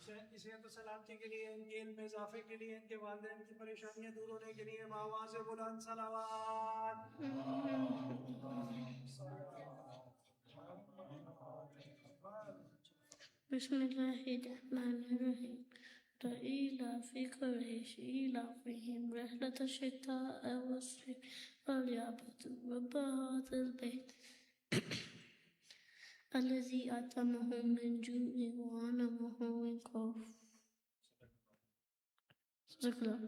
صحت و سلامتی کے لیے، ان کے علم میں اضافے کے لیے، ان کے والدین کی پریشانیاں دور ہونے کے لیے بآواز بلند صلوات. بسم اللہ الرحمن الرحیم. لإيلاف قريش إيلافهم رحلة الشتاء والصيف فليعبدوا رب هذا البيت الذي أطعمهم من جوع وآمنهم من خوف. صدق الله.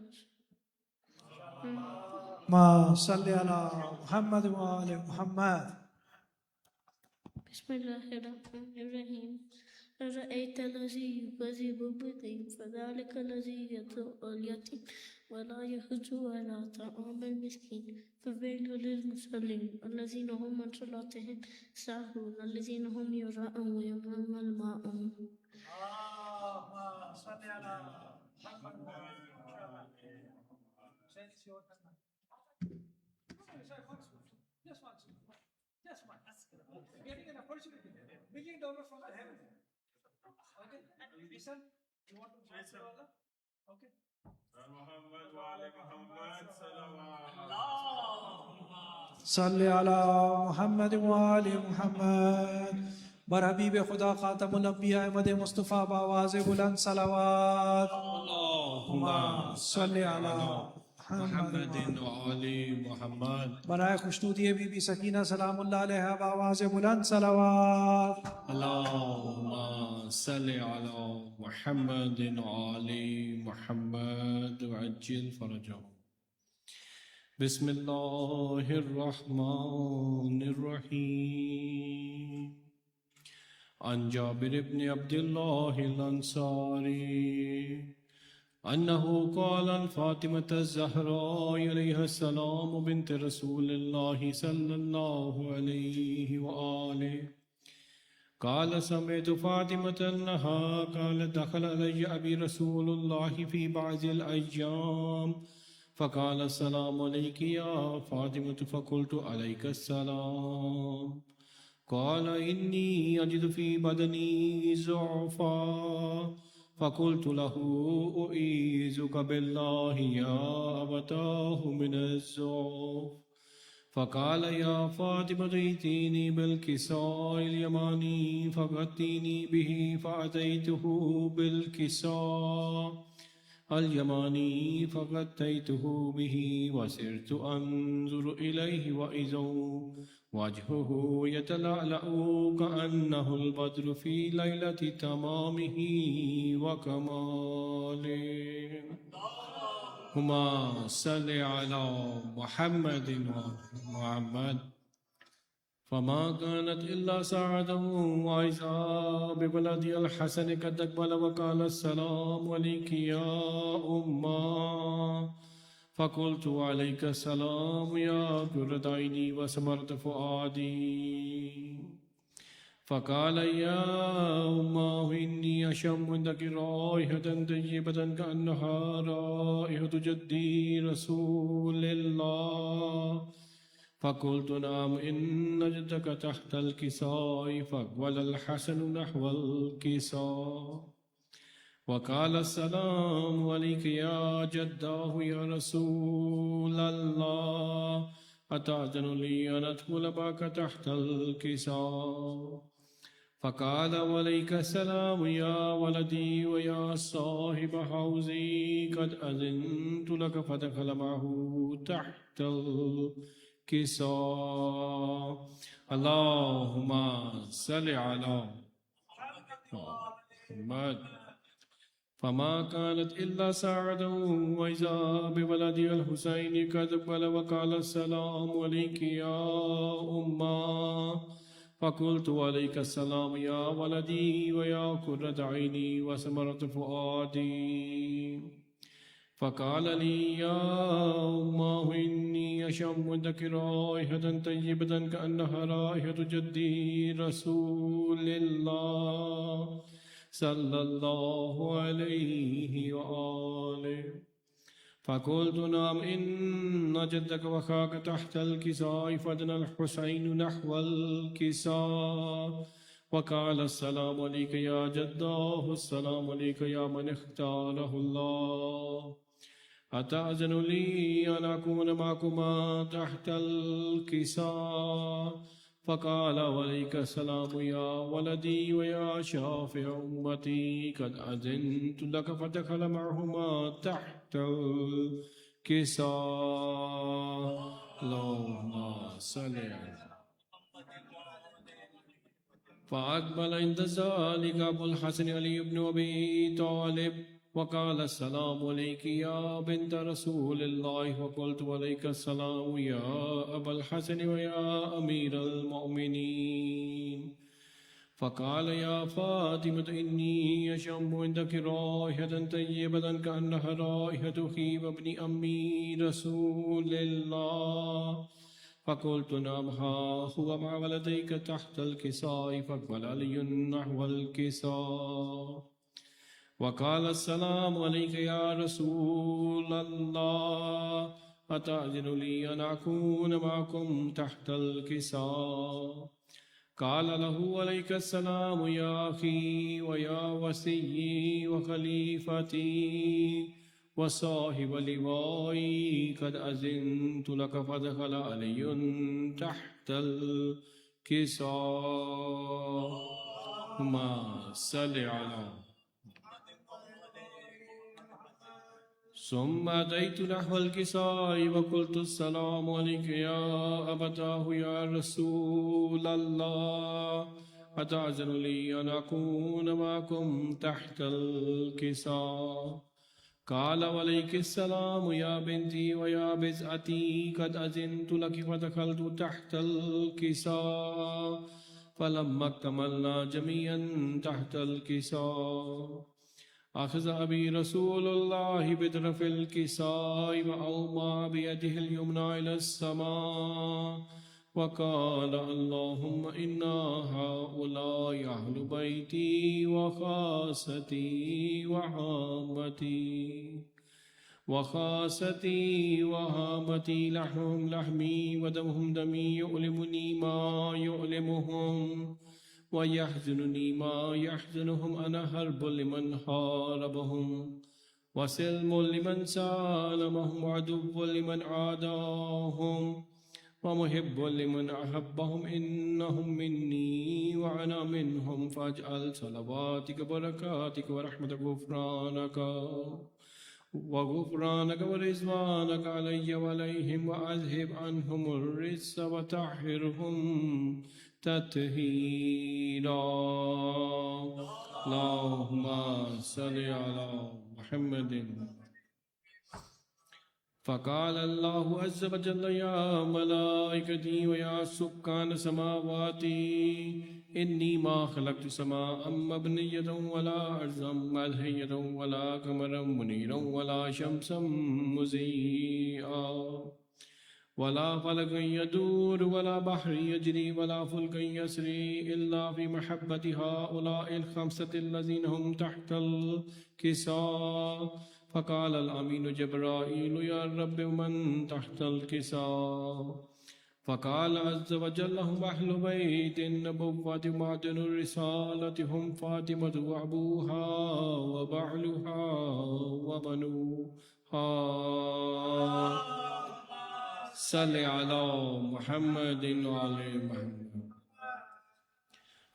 ما صل على محمد وآل محمد. بسم الله الرحمن الرحيم. رأيت الذي يكذب بالدين فذلك الذي يدعو اليتيم ولا يحض على طعام المسكين فويل للمصلين الذين هم عن صلاتهم ساهون الذين هم يراءون ويمنعون الماعون. اللهم صل على محمد وآل محمد. Just one. Getting an opportunity. Million dollars from the heaven. Okay? Listen, you want to pray for Allah? Okay? محمد وعلى محمد صلوات صل على محمد وآل محمد. بر حبیب خدا خاتم الانبیاء احمد مصطفیٰ بآواز بلند صلوات. اللهم صل على محمد وعلى محمد. برائے خوشنودی بی بی سکینہ سلام اللہ علیہ بآواز بلند صلوات. اللهم صل على محمد وعلى محمد وعجل فرجهم. بسم الله الرحمن الرحيم. عن جابر بن عبد الله الأنصاري أنه قال عن فاطمة الزهراء عليها السلام بنت رسول الله صلى الله عليه وآله قال سمعت فاطمة أنها قال دخل علي أبي رسول الله في بعض الأيام فقال السلام عليك يا فاطمة فقلت عليك السلام قال إني أجد في بدني ضعفا فقلت له أعيذك بالله يا أبتاه من الضعف فقال يا فاطمة ائتيني بالكساء اليماني فغطيني به فأتيته بالكساء اليماني فغطيته به وسرت أنظر إليه وإذا وجهه يتلألأ كأنه البدر في ليلة تمامه وكماله. اللهم صل على محمد ومحمد. فما كانت إلا ساعة وإذا بولدي الحسن قد أقبل وقال السلام عليك يا أمّا فقلت عليك السلام يا قرة عيني وثمرة فؤادي فقال يا أمّاه إني أشم عندك رائحة طيبة كأنها رائحة جدي رسول الله فقلت نعم إن جدك تحت الكساء فأقبل الحسن نحو الكساء وقال السلام عليك يا جداه يا رسول الله أتأذن لي أن أدخل معك تحت الكساء فقال عليك السلام يا ولدي ويا صاحب حوزي قد أذنت لك فدخل معه تحت الكساء. اللهم صل على محمد. فما كانت إلا ساعة وإذا بولدي الحسين قد أقبل وقال السلام عليك يا أمّا فقلت عليك السلام يا ولدي ويا قرة عيني وثمرة فؤادي فقال لي يا أمّاه إني أشم عندك رائحة طيبة كأنها رائحة جدي رسول الله صلى الله عليه وآله فقلت نعم إن جدك وخاك تحت الكساء فدنا الحسين نحو الكساء وقال السلام عليك يا جداه السلام عليك يا من اختاره الله أتأذن لي أن أكون معكما تحت الكساء فقال عليك السلام يا ولدي ويا شافع أمتي قد أذنت لك فدخل معهما تحت الكساء اللهم صل على فأقبل عند ذلك أبو الحسن علي بن أبي طالب وقال السلام عليك يا بنت رسول الله وقلت عليك السلام يا أبا الحسن ويا أمير المؤمنين فقال يا فاطمة إني أشم عندك رائحة طيبة كأنها رائحة خيب ابن أمي رسول الله فقلت نعم ها هو مع ولديك تحت الكساء فاقبل علي نحو الكساء وقال السلام عليك يا رسول الله أتأذن لي أن أكون معكم تحت الكساء قال له عليك السلام يا أخي ويا وسيي وخليفتي وصاحب لوائي قد أذنت لك فدخل علي تحت الكساء ما صل على ثم أتيت نحو الكساء وقلت السلام عليك يا أبتاه يا رسول الله أتأذن لي أن أكون معكم تحت الكساء قال عليك السلام يا بنتي ويا بزعتي قد أذنت لك فدخلت تحت الكساء فلما اكتملنا جميعا تحت الكساء أخذ أبي رسول الله بطرف الكساء وأومى بيده اليمنى إلى السماء وقال اللهم إنا هؤلاء أهل بيتي وخاصتي وهامتي لحمهم لحمي ودمهم دمي يؤلمني ما يؤلمهم ويحزنني ما يحزنهم أنا حرب لمن حاربهم وسلم لمن سالمهم وعدو لمن عاداهم ومحب لمن أحبهم إنهم مني وأنا منهم فاجعل صلواتك بركاتك ورحمتك وغفرانك ورضوانك علي وعليهم وأذهب عنهم الرجس وطهرهم تطهيرا اللهم صل على محمد فقال الله عز وجل يا ملائكتي ويا سكان سماواتي إني ما خلقت سماء مبنية ولا أرضا ملهية ولا قمرا منيرا ولا شمسا مضيئا ولا فلك يدور ولا بحر يجري ولا فلك يسري إلا في محبة هؤلاء الخمسة الذين هم تحت الكساء فقال الأمين جبرائيل يا رب من تحت الكساء فقال عز وجل هم أهل بيت النبوة معدن الرسالة هم فاطمة وأبوها وبعلها وبنوها صل على محمد وعلى محمد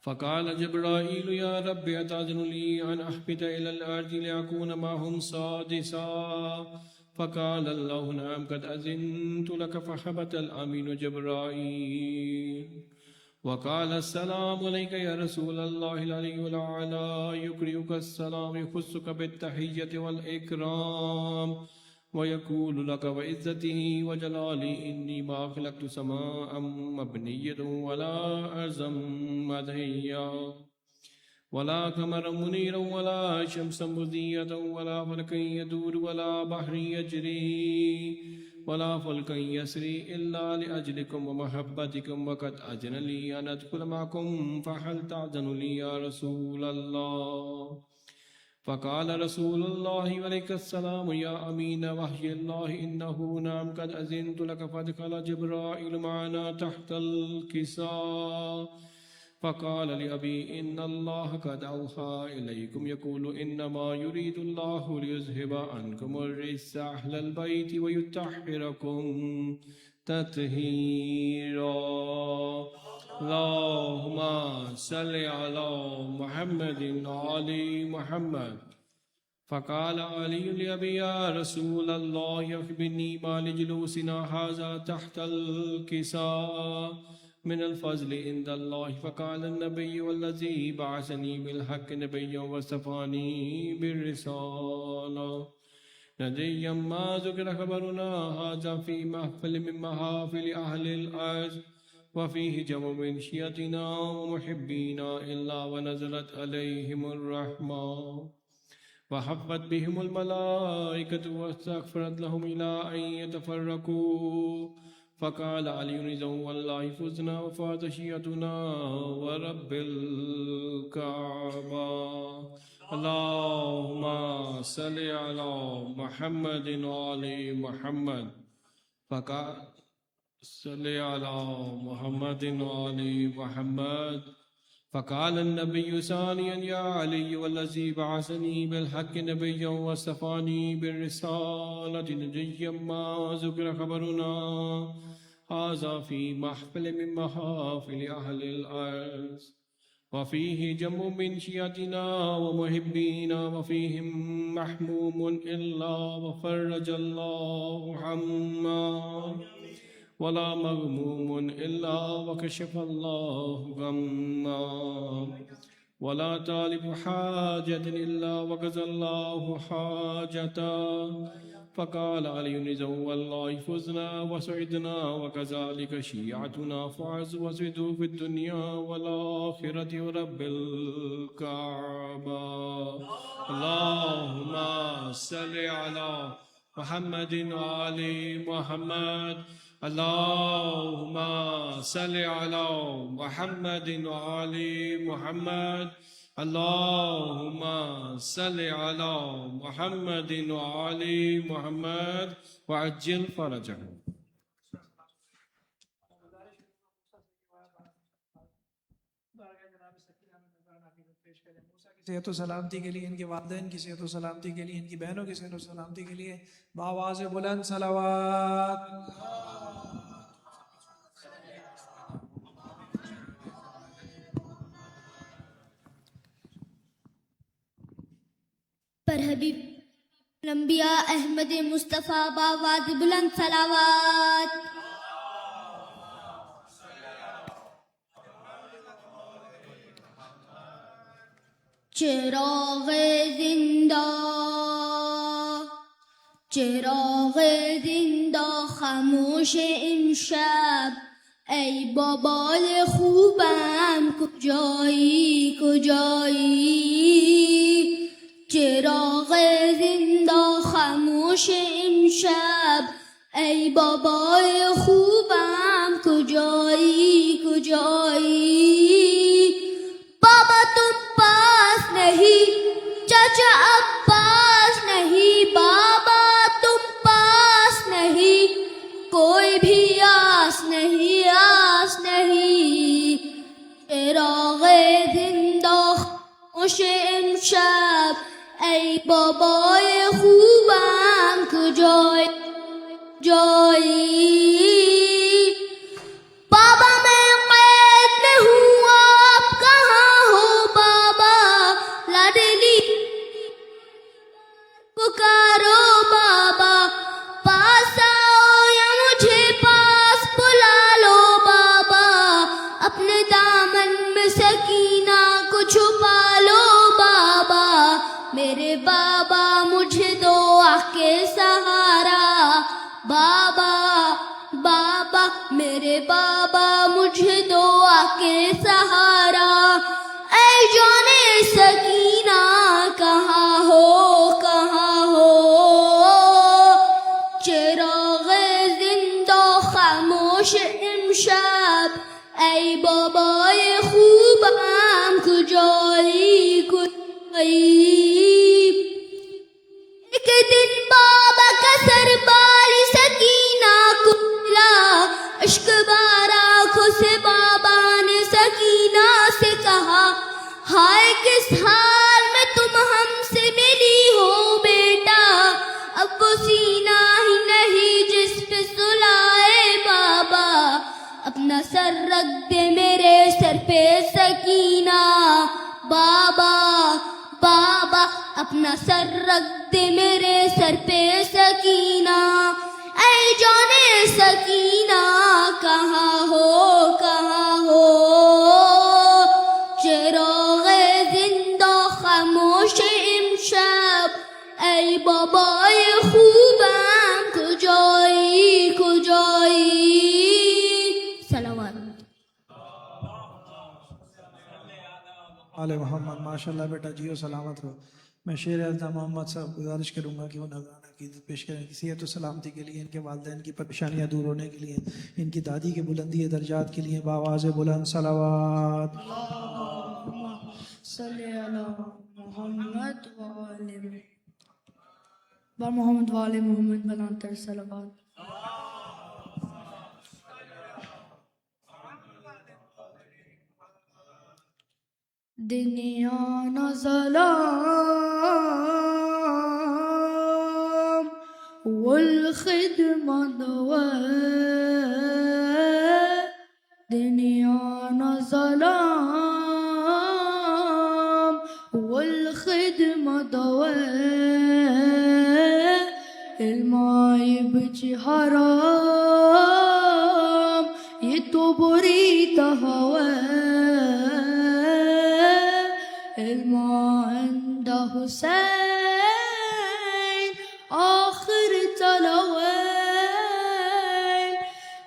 فقال جبرائيل يا رب أتأذن لي أن أهبط إلى الأرض لأكون معهم سادسا فقال الله نعم قد أذنت لك فهبط الأمين جبرائيل وقال السلام عليك يا رسول الله العلي الأعلى يقرئك السلام يخصك بالتحية والإكرام ويقول لك وعزته وجلالي إني ما خلقت سماء مبنية ولا أرضا مدهيا ولا قمرا منيرا ولا شمسا مضيئة ولا فلكا يدور ولا بحر يجري ولا فلكا يسري إلا لأجلكم ومحبتكم وقد أذن لي أن أدخل معكم فهل تأذن لي يا رسول الله فقال رسول الله عليك السلام يا أمين وحي الله إنه نعم قد أذنت لك فادخل جبرائيل معنا تحت الكساء فقال لأبي إن الله قد أوحى إليكم يقول إنما يريد الله ليذهب عنكم الرجس أهل البيت ويطهركم تطهيرا اللهم صل على محمد وعلى محمد. فقال علي لأبي يا رسول الله أخبرني ما لجلوسنا هذا تحت الكساء من الفضل عند الله. فقال النبي والذي بعثني بالحق نبيا واصطفاني بالرسالة نبيا ما ذكر خبرنا هذا في محفل من محافل أهل الأرض وفيه جمع من شيعتنا ومحبينا إلا ونزلت عليهم الرحمة وحفت بهم الملائكة واستغفرت لهم إلى أن يتفرقوا. فقال علي رضي والله فزنا وفاز شيعتنا ورب الكعبة. اللهم صل على محمد وعلى محمد. فقال صل على محمد وعلى محمد. فقال النبي ثانيا يا علي والذي بعثني بالحق نبيا واصطفاني بالرسالة نبيا ما ذكر خبرنا هذا في محفل من محافل أهل الأرض وفيه جمع من شيعتنا ومحبينا وفيهم محموم إلا وفرج الله عما ولا مغموم إلا وكشف الله غما ولا طالب حاجة إلا وقضى الله حاجته. فقال علي رضي والله فزنا وسعدنا وكذلك شيعتنا فعز وزدوا في الدنيا والآخرة ورب الكعبة. اللهم صل على محمد وعلى محمد. اللهم صل على محمد وعلى محمد. اللهم صل على محمد وعلى محمد وعجل فرجه. صحت و سلامتی کے لیے ان کے والدین کی صحت و سلامتی کے لیے ان کی بہنوں کی صحت و سلامتی کے لیے بآواز بلند صلوات. پر حبیب الانبیاء احمد مصطفیٰ بآواز بلند صلوات. چراغ زندہ خاموش امشب ای بابای خوبم کجایی چراغ زندہ خاموش امشب ای بابای خوبم کجایی بابا تم پاس نہیں چچا عباس نہیں بابا تم پاس نہیں کوئی بھی آس نہیں چراغ زندہ خاموش امشب ای بابای خوبم کجایی بابا میں قید میں ہوں آپ کہاں ہو بابا لاڈلی پکارو بابا پاس آؤ یا مجھے پاس بلا لو بابا اپنے دامن میں سکینہ کو چھپا لو بابا میرے بابا مجھے دو آنکھ کے سہارا بابا میرے بابا مجھے دو آنکھ کے سہارا اے جان سکینہ کہاں ہو چراغ زندہ خاموش امشب ای بابای خوبم کجایی ایک دن بابا کا سر بالی سکینہ کو ملا اشک بار آنکھوں سے بابا نے سکینہ سے جس حال میں تم ہم سے ملی ہو بیٹا، اب وہ سینہ ہی نہیں جس پہ سلائے بابا، اپنا سر رکھ دے میرے سر پہ سکینہ، بابا بابا اپنا سر رکھ دے میرے سر پہ سکینہ، اے جانے سکینہ کہاں ہو چراغ زندہ خاموش امشب، ای بابای خوبم کجایی سلامات. آل محمد. ماشاءاللہ بیٹا جیو سلامت رہو. میں شیر التا محمد صاحب گزارش کروں گا کہ وہ نذرانہ عقیدت پیش کریں، صحت و سلامتی کے لیے، ان کے والدین کی پریشانیاں دور ہونے کے لیے، ان کی دادی کے بلندی درجات کے لیے بآواز بلند صلوات. صلی علی محمد محمد وآل محمد بناتر صلوات. دنیا نہ ظلام والخدمة دواء، دنیا نہ ظلام والخدمة دواء، الماء بچ حرام یہ تو بری ہوا، الماء عند حسين آخر تلوين،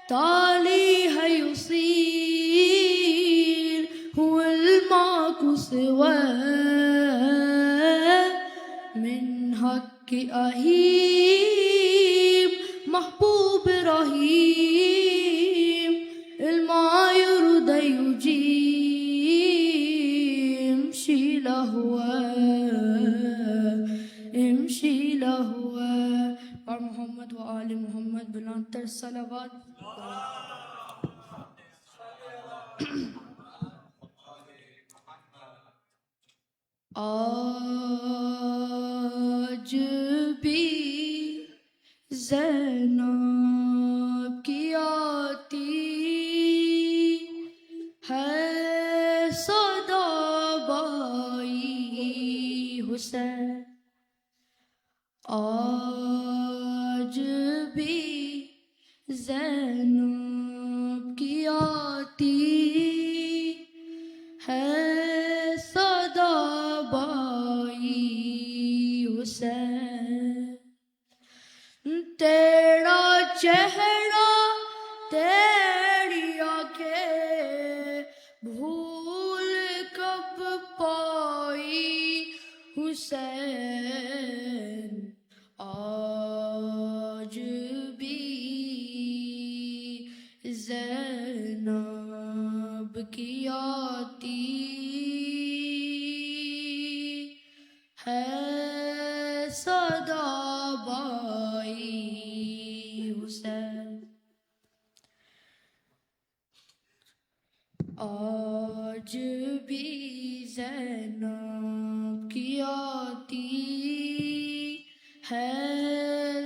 تاليها يصير هو الماء سواه، من حق أهيب محبوب رحيم، الماء يرد يجيب، امشي لهوى امشي لهوى. اور محمد و آل محمد بلندتر صلوات. آج بھی زینب کی آتی ہے صدا بائی حسین، آج بھی زینب کی آتی ہے صدا بائی حسین، تیرا چہرہ تیری آنکھیں بھول کب پائی حسین، آج بھی زینب کی آتی ہے صدا بائی حسین، آج بھی زینب کی آتی ہے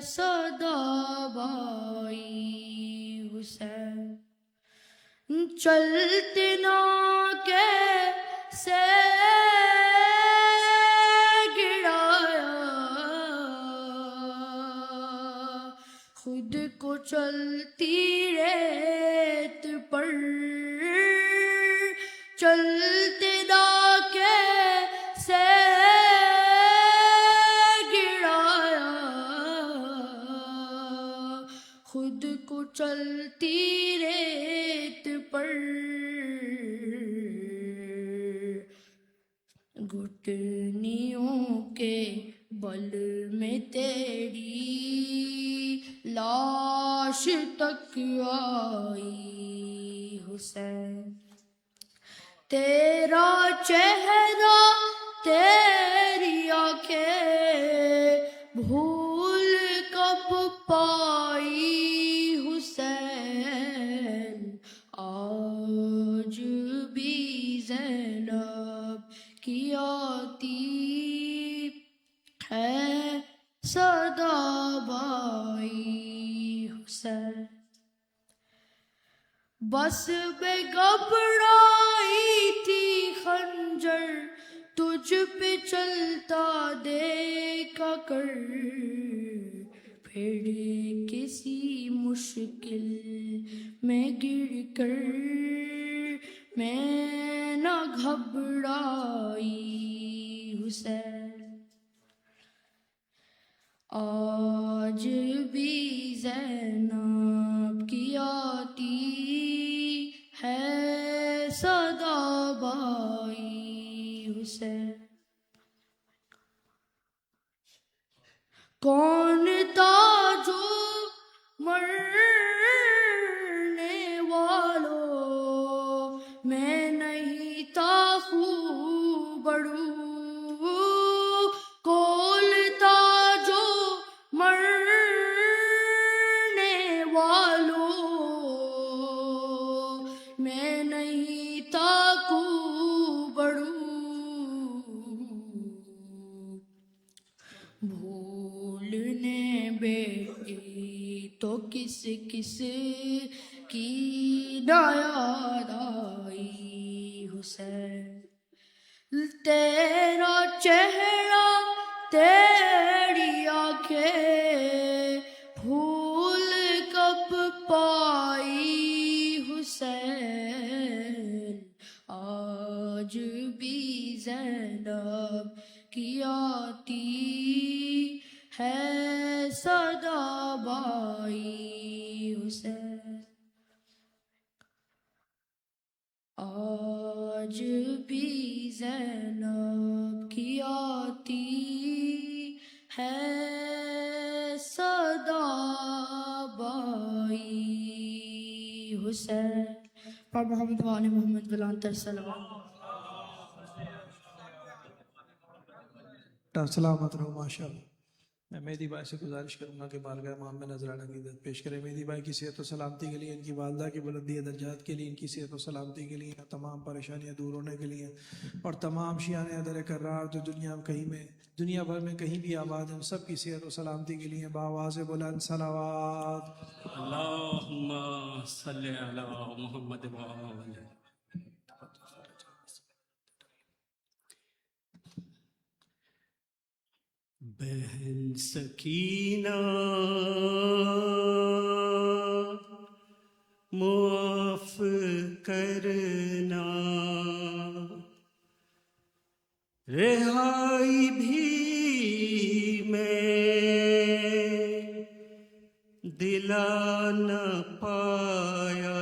صدا بائی حسین، چلتے نہ کیسے گرایا خود کو چلتی ریت پر، چلتے نہ کیسے گرایا خود کو چلتی ریت پر، گھٹنیوں کے بل میں تیری لاش تک آئی حسین، تیرا چہرہ تیری آنکھیں بھول کب پائی حسین، آج بھی زینب کی آتی ہے صدا بھائی حسین، بس بے گھبرائی تھی خنجر تجھ پہ چلتا دیکھا کر، پھر کسی مشکل میں گر کر میں نہ گھبرائی حسین، آج بھی زینب کی آتی ہے صدا بھائی حسین، کون تھا جو مرنے والوں میں نہیں تھا خوب بڑو، کون تھا جو مرنے والوں میں نہیں تھا خوب بڑو، بھولنے بیٹی تو کس کس کی نہ یاد آئی حسین، تیرا چہرہ تیری آنکھیں پھول کب پائی حسین، آج بھی زینب کی آتی ہے صدا بھائی حسین، آج بھی زینب کی آتی ہے صدا بھائی حسین، پر محمد وآل محمد بلانتر صلوات۔ سلامت رہو ماشاء اللہ۔ میں مہدی بھائی سے گزارش کروں گا کہ بارگاہ امام میں نذرانہ عقیدت پیش کریں۔ مہدی بھائی کی صحت و سلامتی کے لیے، ان کی والدہ کی بلندی درجات کے لیے، ان کی صحت و سلامتی کے لیے، تمام پریشانیاں دور ہونے کے لیے، اور تمام شیعان حیدر کرار جو دنیا بھر میں کہیں بھی آباد ہیں، ان سب کی صحت و سلامتی کے لیے بآواز بلند صلوات۔ اللہم صلی علی محمد وآلہ۔ بہن سکینہ معاف کرنا، رہائی بھی میں دلا نہ پایا،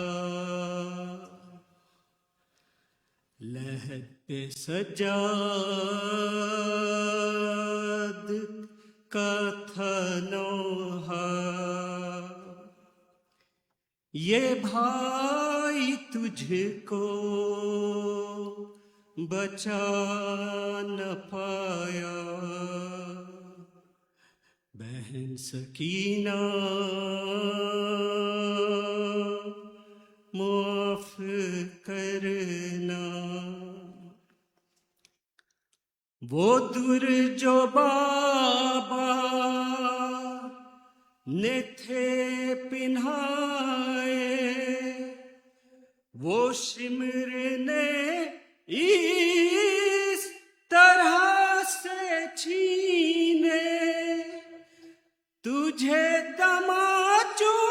لحد پہ سجاد کا تھا نوحہ، یہ بھائی تجھ کو بچا نہ پایا، بہن سکینہ معاف کرنا، وہ در جو بابا نے تھے پنہائے، وہ شمر نے اس طرح سے چھینے، تجھے تماچوں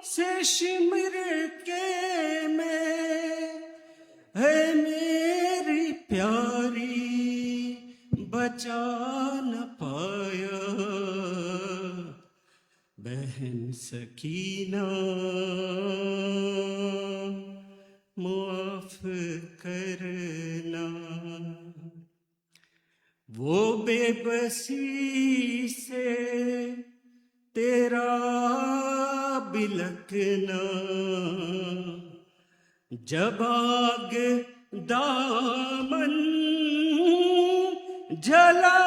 سے شمر کے میں ہے میری پیاری بچا نہ پایا، بہن سکینہ معاف کرنا، وہ بے بسی سے تیرا بلکنا، جب آگ دامن جلا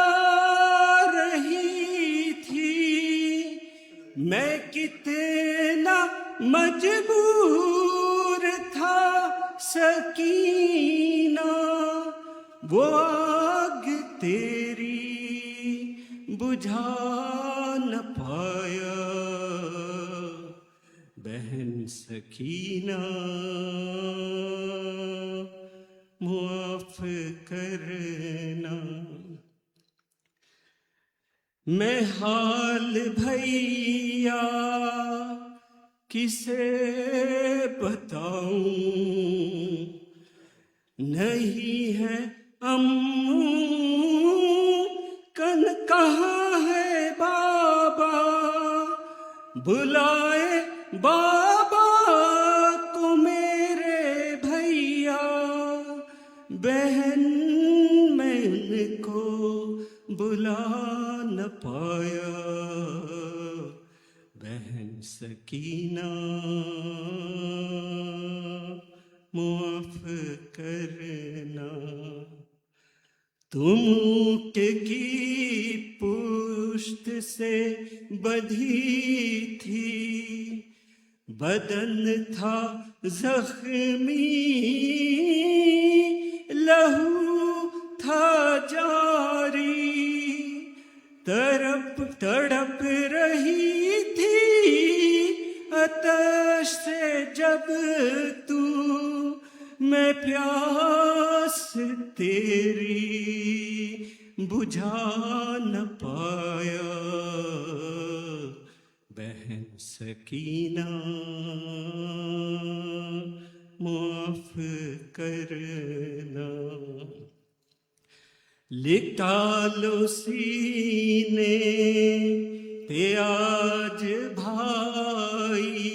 رہی تھی، میں کتنا مجبور تھا سکینہ وہ آگ تیری بجھا نہ پایا بہن سکینہ معاف کرنا. میں حال بھیا کسے بتاؤں نہیں ہے کن کہاں ہے بابا بلائے بابا کو میرے بھیا بہن میں ان کو بلا نہ پایا بہن سکینہ معاف کرنا. تم کی پشت سے بدھی تھی بدن تھا زخمی لہو تھا جاری تڑپ رہی تھی آتش سے جب تو میں پیاس تیری بجھا نہ پایا بہن سکینہ معاف کرنا. لٹا لو سینے پہ آج بھائی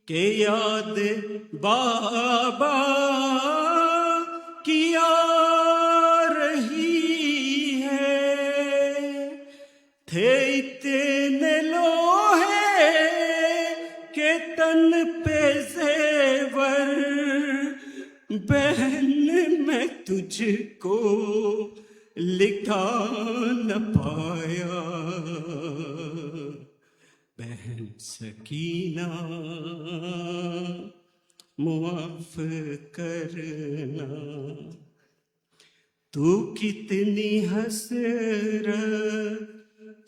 کہ یاد بابا کی آ رہی ہے. تھے اتنے لوہے کہ تن پہ زیور بہن میں تجھ کو لکھا نہ پایا بہن سکینہ معاف کرنا. تو کتنی حسرت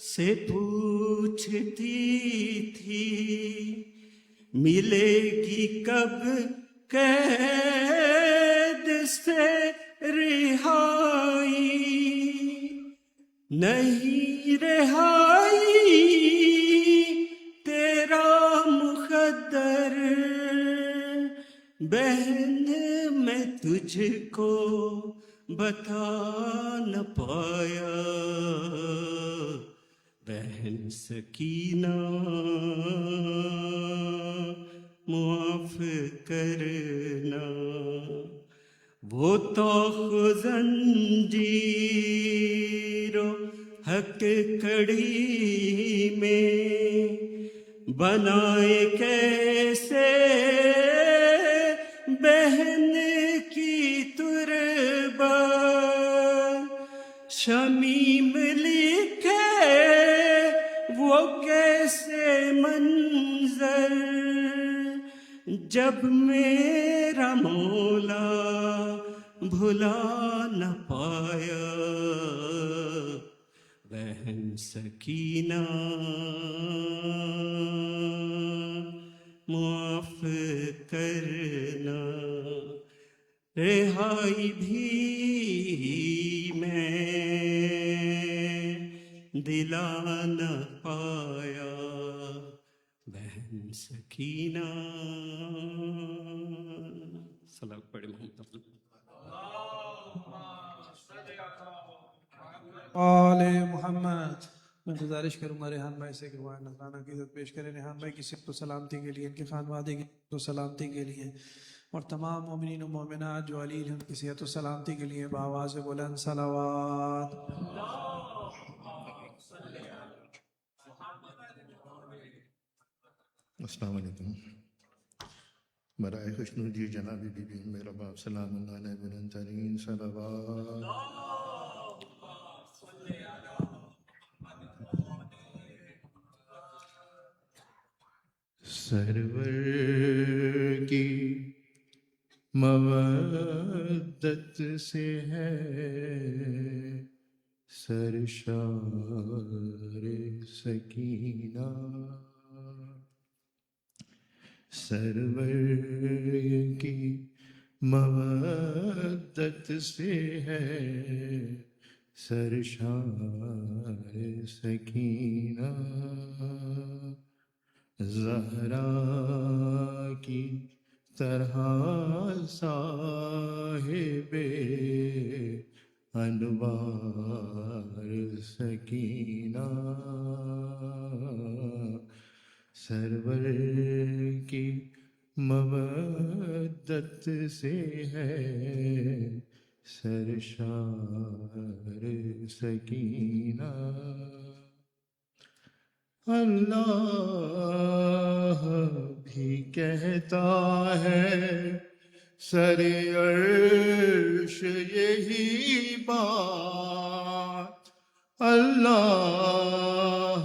سے پوچھتی تھی ملے گی کب قید سے رہائی نہیں رہائی تیرا مقدر بہن میں تجھ کو بتا نہ پایا بہن سکینہ معاف کرنا. وہ تو زنجیر و حق کڑی میں بنائے کیسے بہن کی تربت شمیم لکھے وہ کیسے منظر جب میرا مولا بھلا نہ پایا بہن سکینہ معاف کرنا. رہائی بھی میں دلا نہ پایا بہن سکینہ. سلام پڑھے محمد آل محمد. میں گزارش کروں گا ریحان بھائی سے کہ وہ نذرانہ کی عزت پیش کریں. ریحان بھائی کی صحت و سلامتی کے لیے ان کے خانوادے کی صحت و سلامتی کے لیے اور تمام مومنین و مومنات جو علی ان کی صحت و سلامتی کے لیے بآواز بلند صلوات. السلام علیکم. برائے خوشنودی جناب بی بی میرا باپ سلام اللہ علیہ بلند ترین صلوات. سرور کی مودت سے ہے سرشار سکینہ، سرور کی مودت سے ہے سرشار سکینہ، زہرا کی طرح صاحب انوار سکینہ، سرور کی مودت سے ہے سرشار سکینہ، اللہ بھی کہتا ہے سر عرش یہی بات، اللہ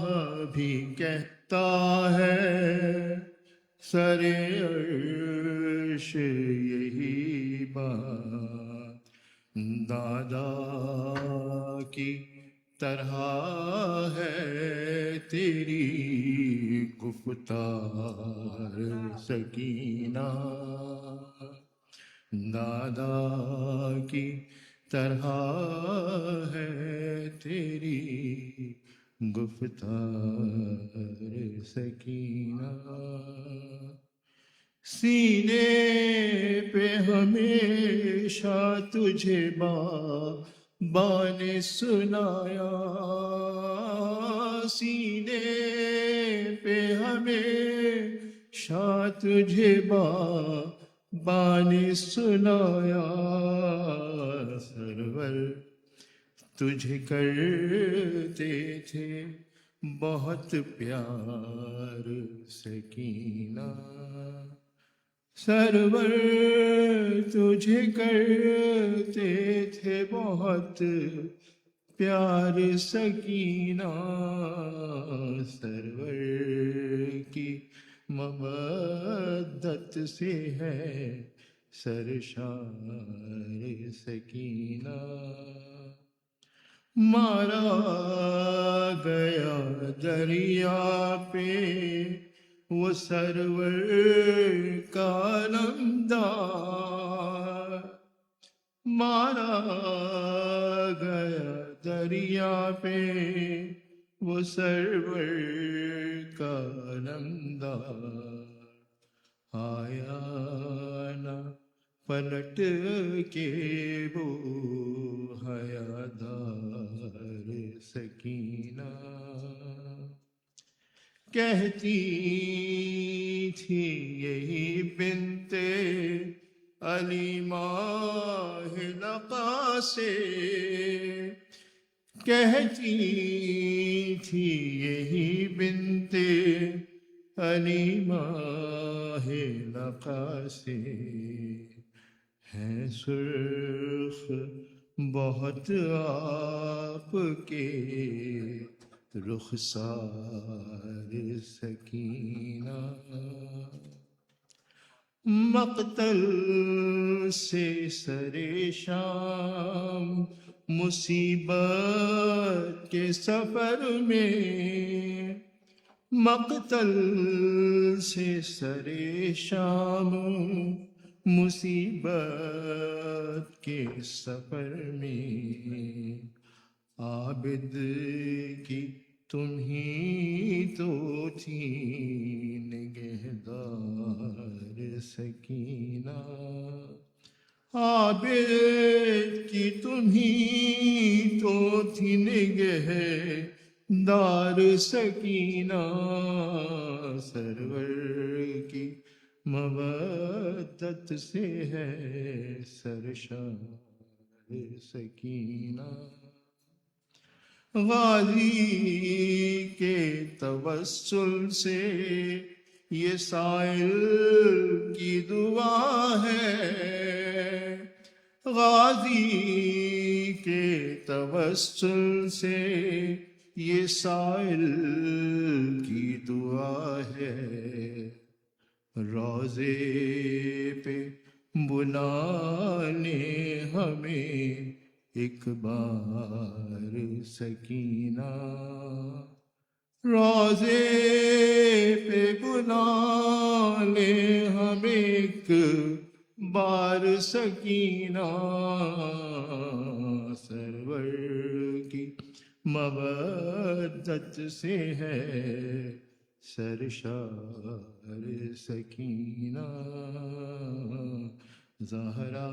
بھی کہتا ہے سر عرش یہی بات، دادا کی طرح ہے تیری گفتار سکینہ، دادا کی طرح ہے تیری گفتار سکینہ، سینے پہ ہمیشہ تجھے بابا نے سنایا، سینے پہ ہمیشہ تجھے بابا نے سنایا، سرور تجھے کرتے تھے بہت پیار سکینہ، سرور تجھے کرتے تھے بہت پیار سکینہ، سرور کی مودت سے ہے سرشار سکینہ، مارا گیا دریا پہ وہ سرور کا علمدار، مارا گیا دریا پہ وہ سرور کا علمدار، آیا نہ پلٹ کے وہ حیادار سکینہ، کہتی تھی یہی بنت علی ماہ لقا سے، کہتی تھی یہی بنت علی ماہ لقا سے، ہیں سرخ بہت آپ کے رخسار سکینہ، مقتل سے سر شام مصیبت کے سفر میں، مقتل سے سر شام مصیبت کے سفر میں، عابد کی تم ہی تو تھی نگہدار سکینہ، عابد کی تم ہی تو تھی نگہدار سکینہ، سرور کی مودت سے ہے سرشار سکینہ، غازی کے توسل سے یہ سائل کی دعا ہے، غازی کے توسل سے یہ سائل کی دعا ہے، روضے پہ بلا لے ہمیں ایک بار سکینہ، روضے پہ بلا لے ہمیں ایک بار سکینہ، سرور کی مودت سے ہے سرشار سکینہ، زہرا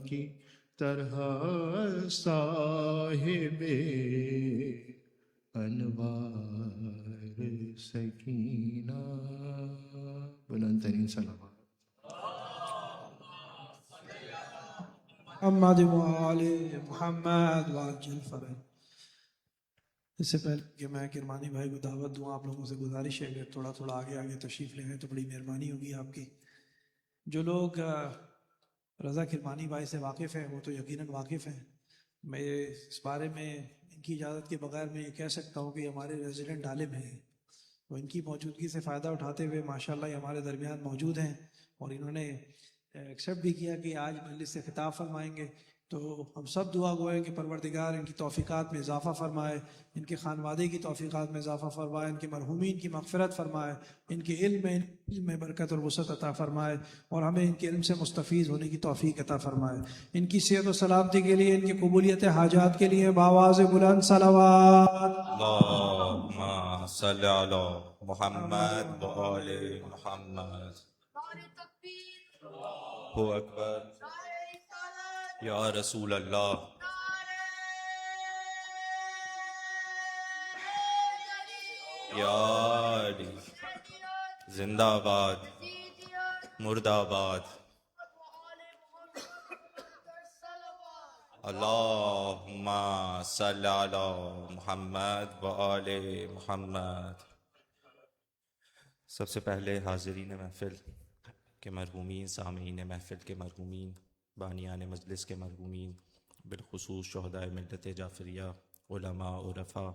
کی طرح صاحب انوار سکینہ، بلند ترین سلام۔ محمد وآل محمد وعجل فرج۔ اس سے پہلے کہ میں کرمانی بھائی کو دعوت دوں، آپ لوگوں سے گزارش ہے کہ تھوڑا تھوڑا آگے تشریف لے گئے تو بڑی مہربانی ہوگی آپ کی۔ جو لوگ رضا کرمانی بھائی سے واقف ہیں وہ تو یقیناً واقف ہیں، میں اس بارے میں ان کی اجازت کے بغیر میں یہ کہہ سکتا ہوں کہ ہمارے ریزیڈنٹ عالم ہیں، وہ ان کی موجودگی سے فائدہ اٹھاتے ہوئے ماشاءاللہ یہ ہمارے درمیان موجود ہیں، اور انہوں نے ایکسیپٹ بھی کیا کہ آج مجلس سے خطاب فرمائیں گے۔ تو ہم سب دعا گو ہیں کہ پروردگار ان کی توفیقات میں اضافہ فرمائے، ان کے خانوادے کی توفیقات میں اضافہ فرمائے، ان کے مرحومین کی مغفرت فرمائے، ان کے علم میں برکت اور وسعت عطا فرمائے، اور ہمیں ان کے علم سے مستفیض ہونے کی توفیق عطا فرمائے۔ ان کی صحت و سلامتی کے لیے، ان کی قبولیت حاجات کے لیے بآواز بلند صلوات۔ اللهم صل على محمد وآل محمد۔ ہو اکبر یا رسول اللہ۔ یا علی زندہ باد، مردہ آباد۔ اللہم صل علی محمد وآل محمد۔ سب سے پہلے حاضرین محفل کے مرحومین، سامعین محفل کے مرحومین، بانیان مجلس کے مرحومین، بالخصوص شہدائے ملت جعفریہ، علماء، عرفاء،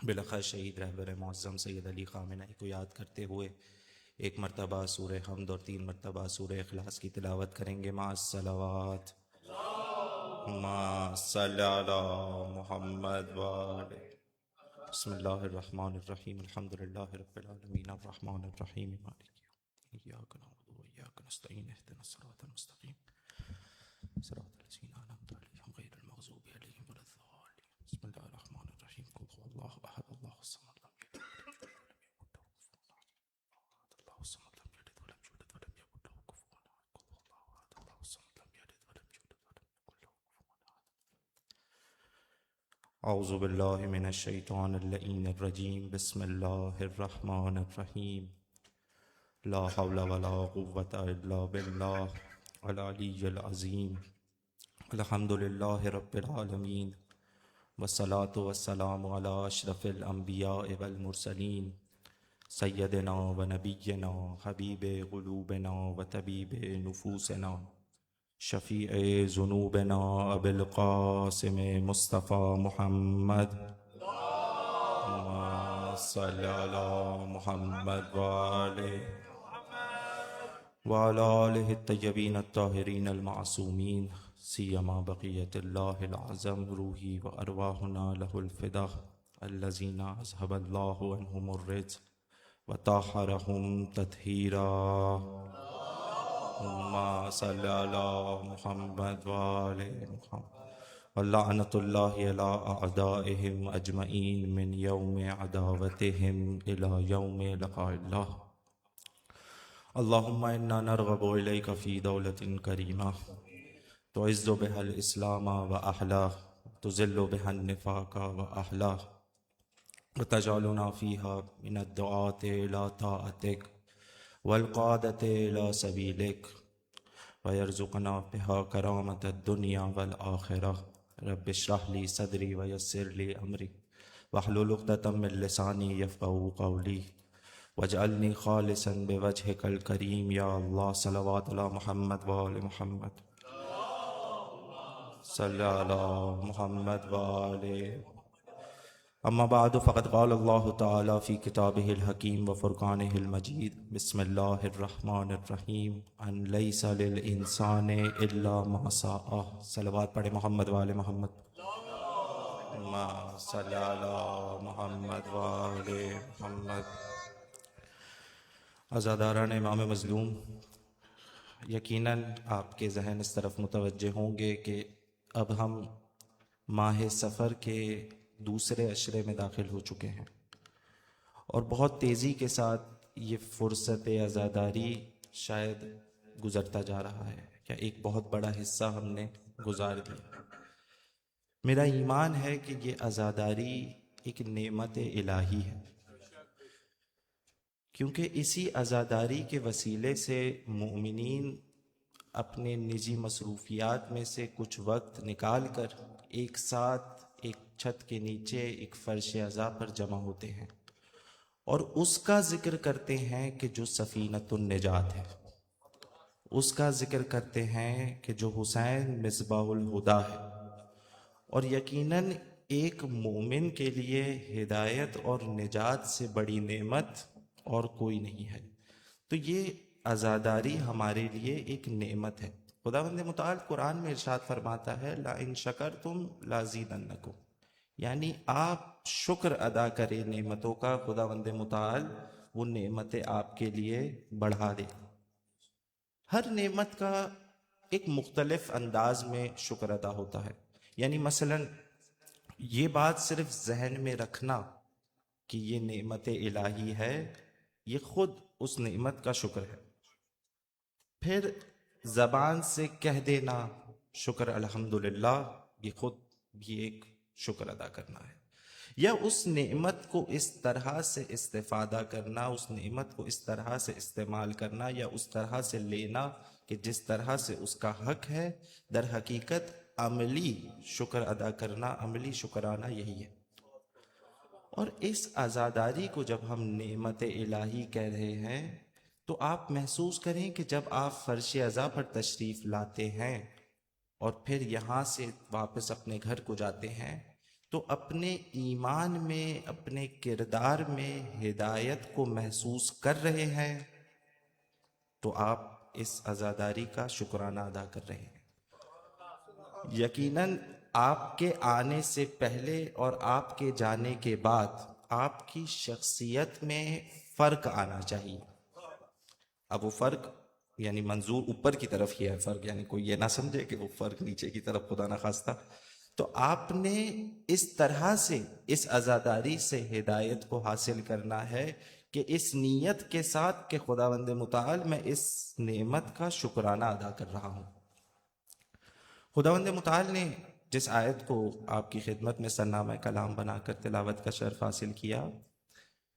بالاخص شہید رہبر معظم سید علی خامنہئی کو یاد کرتے ہوئے ایک مرتبہ سورہ حمد اور 3 مرتبہ سورہ اخلاص کی تلاوت کریں گے مع الصلوات۔ اللہم صل علی محمد وآل۔ بسم اللہ الرحمن الرحیم، الحمدللہ رب العالمین، الرحمن الرحیم، مالک ایاک نعبد و ایاک نستعین، اہدنا الصراط المستقیم، صراط الذین انعمت علیہم غیر المغضوب علیہم ولا الضالین۔ بسم اللہ الرحمن الرحیم، قل هو اللہ احد، اللہ الصمد، لم یلد ولم یولد ولم یکن له کفوا احد، اللہ الصمد لم یلد ولم یولد ولم یکن له کفوا احد، قل هو اللہ احد، اللہ الصمد لم یلد ولم یولد ولم یکن له کفوا احد۔ اعوذ باللہ من الشیطان اللعین الرجیم، بسم اللہ الرحمن الرحیم، لا حول ولا قوة الا باللہ العلی العظیم۔ الحمدللہ رب العالمین، والصلاة والسلام علی اشرف الانبیاء والمرسلین، سیدنا و نبینا حبیب قلوبنا و طبیب نفوسنا، شفیع ذنوبنا ابی القاسم مصطفی محمد، اللہم صل علی محمد وعلى آلہ الطیبین الطاہرین المعصومین، سیما بقیت اللہ العظم، روحی و ارواحنا لہ الفدا، الذین اذهب اللہ عنہم الرجس وطہرہم تطہیرا۔ اللہم صل علی محمد وآل محمد۔ ولعنۃ اللہ علی اعدائہم اجمعین من یوم عداوتہم الی یوم لقاء اللہ۔ اللہم انا نرغب الیک فی دولۃ کریمہ تعز بها الاسلام و اہلہ، تذل بها النفاق و اہلہ، وتجعلنا فیها من الدعاة الى طاعتک والقادة الى سبیلک، ویرزقنا بها کرامة الدنیا والآخرہ۔ رب اشرح لی صدری ویسر لی امری واحلل عقدۃ من لسانی یفقہوا قولی، واجعلنی خالصا بوجہک الکریم۔ یا اللہ صلوات علی محمد وآل محمد، صلی علی محمد وآل۔ اما بعد فقد قال اللہ تعالی فی کتابہ الحکیم و فرقانہ المجید بسم اللہ الرحمن الرحیم ان لیس للانسان الا ما سعی. صلوات پڑھے محمد وآل محمد. اللہم صلی علی محمد وآل محمد. عزاداران امام مظلوم، یقیناً آپ کے ذہن اس طرف متوجہ ہوں گے کہ اب ہم ماہ سفر کے دوسرے عشرے میں داخل ہو چکے ہیں، اور بہت تیزی کے ساتھ یہ فرصت عزاداری شاید گزرتا جا رہا ہے، یا ایک بہت بڑا حصہ ہم نے گزار دیا. میرا ایمان ہے کہ یہ عزاداری ایک نعمت الہی ہے، کیونکہ اسی عزاداری کے وسیلے سے مومنین اپنے نجی مصروفیات میں سے کچھ وقت نکال کر ایک ساتھ ایک چھت کے نیچے ایک فرش عزا پر جمع ہوتے ہیں، اور اس کا ذکر کرتے ہیں کہ جو سفینۃ النجات ہے، اس کا ذکر کرتے ہیں کہ جو حسین مصباح الہدیٰ ہے. اور یقیناً ایک مومن کے لیے ہدایت اور نجات سے بڑی نعمت اور کوئی نہیں ہے. تو یہ عزاداری ہمارے لیے ایک نعمت ہے. خداوند متعال قرآن میں ارشاد فرماتا ہے لَإِن شَكَرْتُمْ لَأَزِيدَنَّكُمْ، یعنی آپ شکر ادا کریں نعمتوں کا، خداوند متعال وہ نعمتیں آپ کے لیے بڑھا دے. ہر نعمت کا ایک مختلف انداز میں شکر ادا ہوتا ہے. یعنی مثلا یہ بات صرف ذہن میں رکھنا کہ یہ نعمت الہی ہے، یہ خود اس نعمت کا شکر ہے. پھر زبان سے کہہ دینا شکر الحمدللہ، یہ خود بھی ایک شکر ادا کرنا ہے. یا اس نعمت کو اس طرح سے استفادہ کرنا، اس نعمت کو اس طرح سے استعمال کرنا یا اس طرح سے لینا کہ جس طرح سے اس کا حق ہے. در حقیقت عملی شکر ادا کرنا، عملی شکرانہ یہی ہے. اور اس عزاداری کو جب ہم نعمت الہی کہہ رہے ہیں تو آپ محسوس کریں کہ جب آپ فرش عزا پر تشریف لاتے ہیں اور پھر یہاں سے واپس اپنے گھر کو جاتے ہیں تو اپنے ایمان میں، اپنے کردار میں ہدایت کو محسوس کر رہے ہیں، تو آپ اس عزاداری کا شکرانہ ادا کر رہے ہیں. یقیناً آپ کے آنے سے پہلے اور آپ کے جانے کے بعد آپ کی شخصیت میں فرق آنا چاہیے. اب وہ فرق یعنی منظور اوپر کی طرف ہی ہے فرق، یعنی کوئی یہ نہ سمجھے کہ وہ فرق نیچے کی طرف خدا نہ خواستہ. تو آپ نے اس طرح سے اس عزاداری سے ہدایت کو حاصل کرنا ہے کہ اس نیت کے ساتھ کہ خداوند متعال میں اس نعمت کا شکرانہ ادا کر رہا ہوں. خداوند متعال نے جس آیت کو آپ کی خدمت میں سرنامہ کلام بنا کر تلاوت کا شرف حاصل کیا،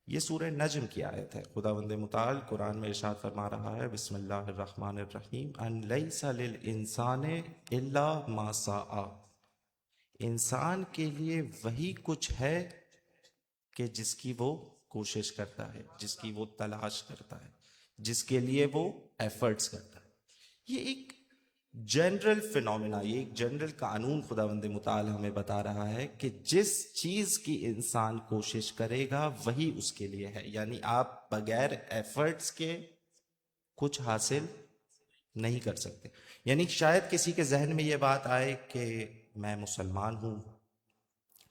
یہ سورہ نجم کی آیت ہے. خداوند متعال قرآن میں ارشاد فرما رہا ہے بسم اللہ الرحمن الرحیم ان لیس للانسان الا ما سعی. انسان کے لیے وہی کچھ ہے کہ جس کی وہ کوشش کرتا ہے، جس کی وہ تلاش کرتا ہے، جس کے لیے وہ ایفرٹس کرتا ہے. یہ ایک جنرل فینومینا، یہ ایک جنرل قانون خداوند متعال ہمیں بتا رہا ہے کہ جس چیز کی انسان کوشش کرے گا وہی اس کے لیے ہے. یعنی آپ بغیر ایفرٹس کے کچھ حاصل نہیں کر سکتے. یعنی شاید کسی کے ذہن میں یہ بات آئے کہ میں مسلمان ہوں،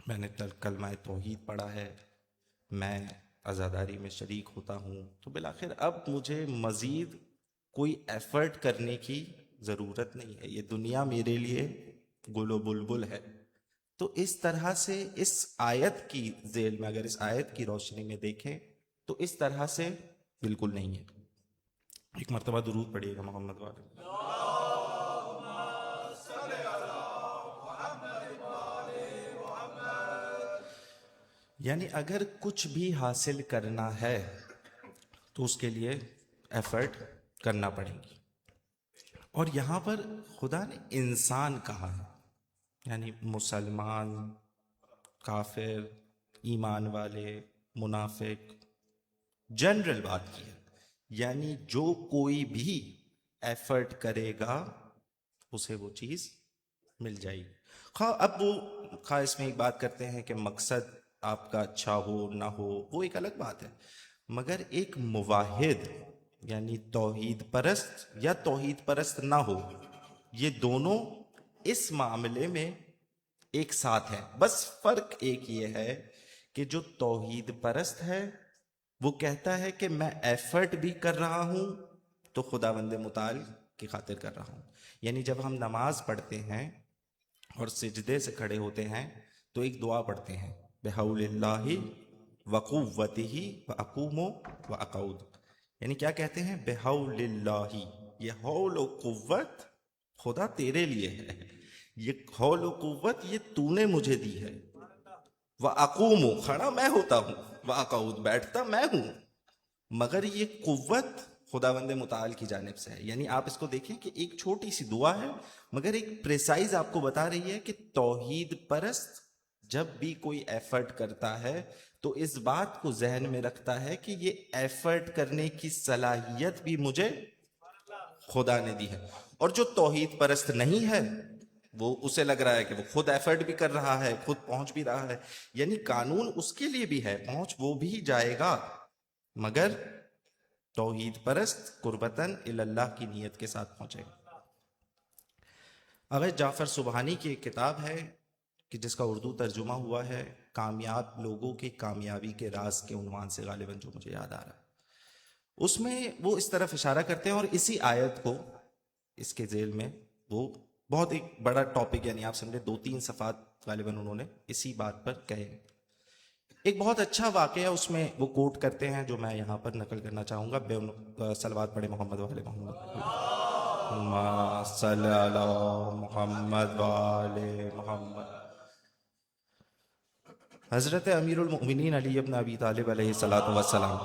میں نے کلمہ توحید پڑھا ہے، میں عزاداری میں شریک ہوتا ہوں، تو بالآخر اب مجھے مزید کوئی ایفرٹ کرنے کی ضرورت نہیں ہے، یہ دنیا میرے لیے گل و بلبل ہے. تو اس طرح سے اس آیت کی ذیل میں اگر اس آیت کی روشنی میں دیکھیں تو اس طرح سے بالکل نہیں ہے. ایک مرتبہ درود پڑھیے گا محمد والے. یعنی اگر کچھ بھی حاصل کرنا ہے تو اس کے لیے ایفرٹ کرنا پڑیں گی. اور یہاں پر خدا نے انسان کہا ہے، یعنی مسلمان، کافر، ایمان والے، منافق، جنرل بات کی ہے. یعنی جو کوئی بھی ایفرٹ کرے گا اسے وہ چیز مل جائے گی. اب وہ اس میں ایک بات کرتے ہیں کہ مقصد آپ کا اچھا ہو نہ ہو وہ ایک الگ بات ہے، مگر ایک موحد یعنی توحید پرست یا توحید پرست نہ ہو، یہ دونوں اس معاملے میں ایک ساتھ ہیں. بس فرق ایک یہ ہے کہ جو توحید پرست ہے وہ کہتا ہے کہ میں ایفرٹ بھی کر رہا ہوں تو خداوند متعال کی خاطر کر رہا ہوں. یعنی جب ہم نماز پڑھتے ہیں اور سجدے سے کھڑے ہوتے ہیں تو ایک دعا پڑھتے ہیں بحول اللہ وقوتہ واقوم واقعد. یعنی کیا کہتے ہیں؟ بحول اللہ، یہ حول و قوت خدا تیرے لیے ہے، یہ حول و قوت یہ تو نے مجھے دی ہے. واقوم، کھڑا میں ہوتا ہوں، واقعد، بیٹھتا میں ہوں، مگر یہ قوت خداوند متعال کی جانب سے ہے. یعنی آپ اس کو دیکھیں کہ ایک چھوٹی سی دعا ہے مگر ایک پریسائز آپ کو بتا رہی ہے کہ توحید پرست جب بھی کوئی ایفرٹ کرتا ہے تو اس بات کو ذہن میں رکھتا ہے کہ یہ ایفرٹ کرنے کی صلاحیت بھی مجھے خدا نے دی ہے. اور جو توحید پرست نہیں ہے وہ اسے لگ رہا ہے کہ وہ خود ایفرٹ بھی کر رہا ہے، خود پہنچ بھی رہا ہے. یعنی قانون اس کے لیے بھی ہے، پہنچ وہ بھی جائے گا، مگر توحید پرست قربتاً اللہ کی نیت کے ساتھ پہنچے گا. اگر جعفر سبحانی کی ایک کتاب ہے کہ جس کا اردو ترجمہ ہوا ہے کامیاب لوگوں کی کامیابی کے راز کے عنوان سے، غالباً جو مجھے یاد آ رہا ہے، اس میں وہ اس طرف اشارہ کرتے ہیں اور اسی آیت کو اس کے ذیل میں وہ بہت ایک بڑا ٹاپک، یعنی آپ سمجھے 2-3 صفحات غالباً انہوں نے اسی بات پر کہے. ایک بہت اچھا واقعہ اس میں وہ کوٹ کرتے ہیں جو میں یہاں پر نقل کرنا چاہوں گا. صلوات پڑھے محمد وعلى محمد، اللہم صلی علی محمد وعلى محمد. حضرت امیر المؤمنین علی ابن ابی طالب علیہ الصلوۃ والسلام،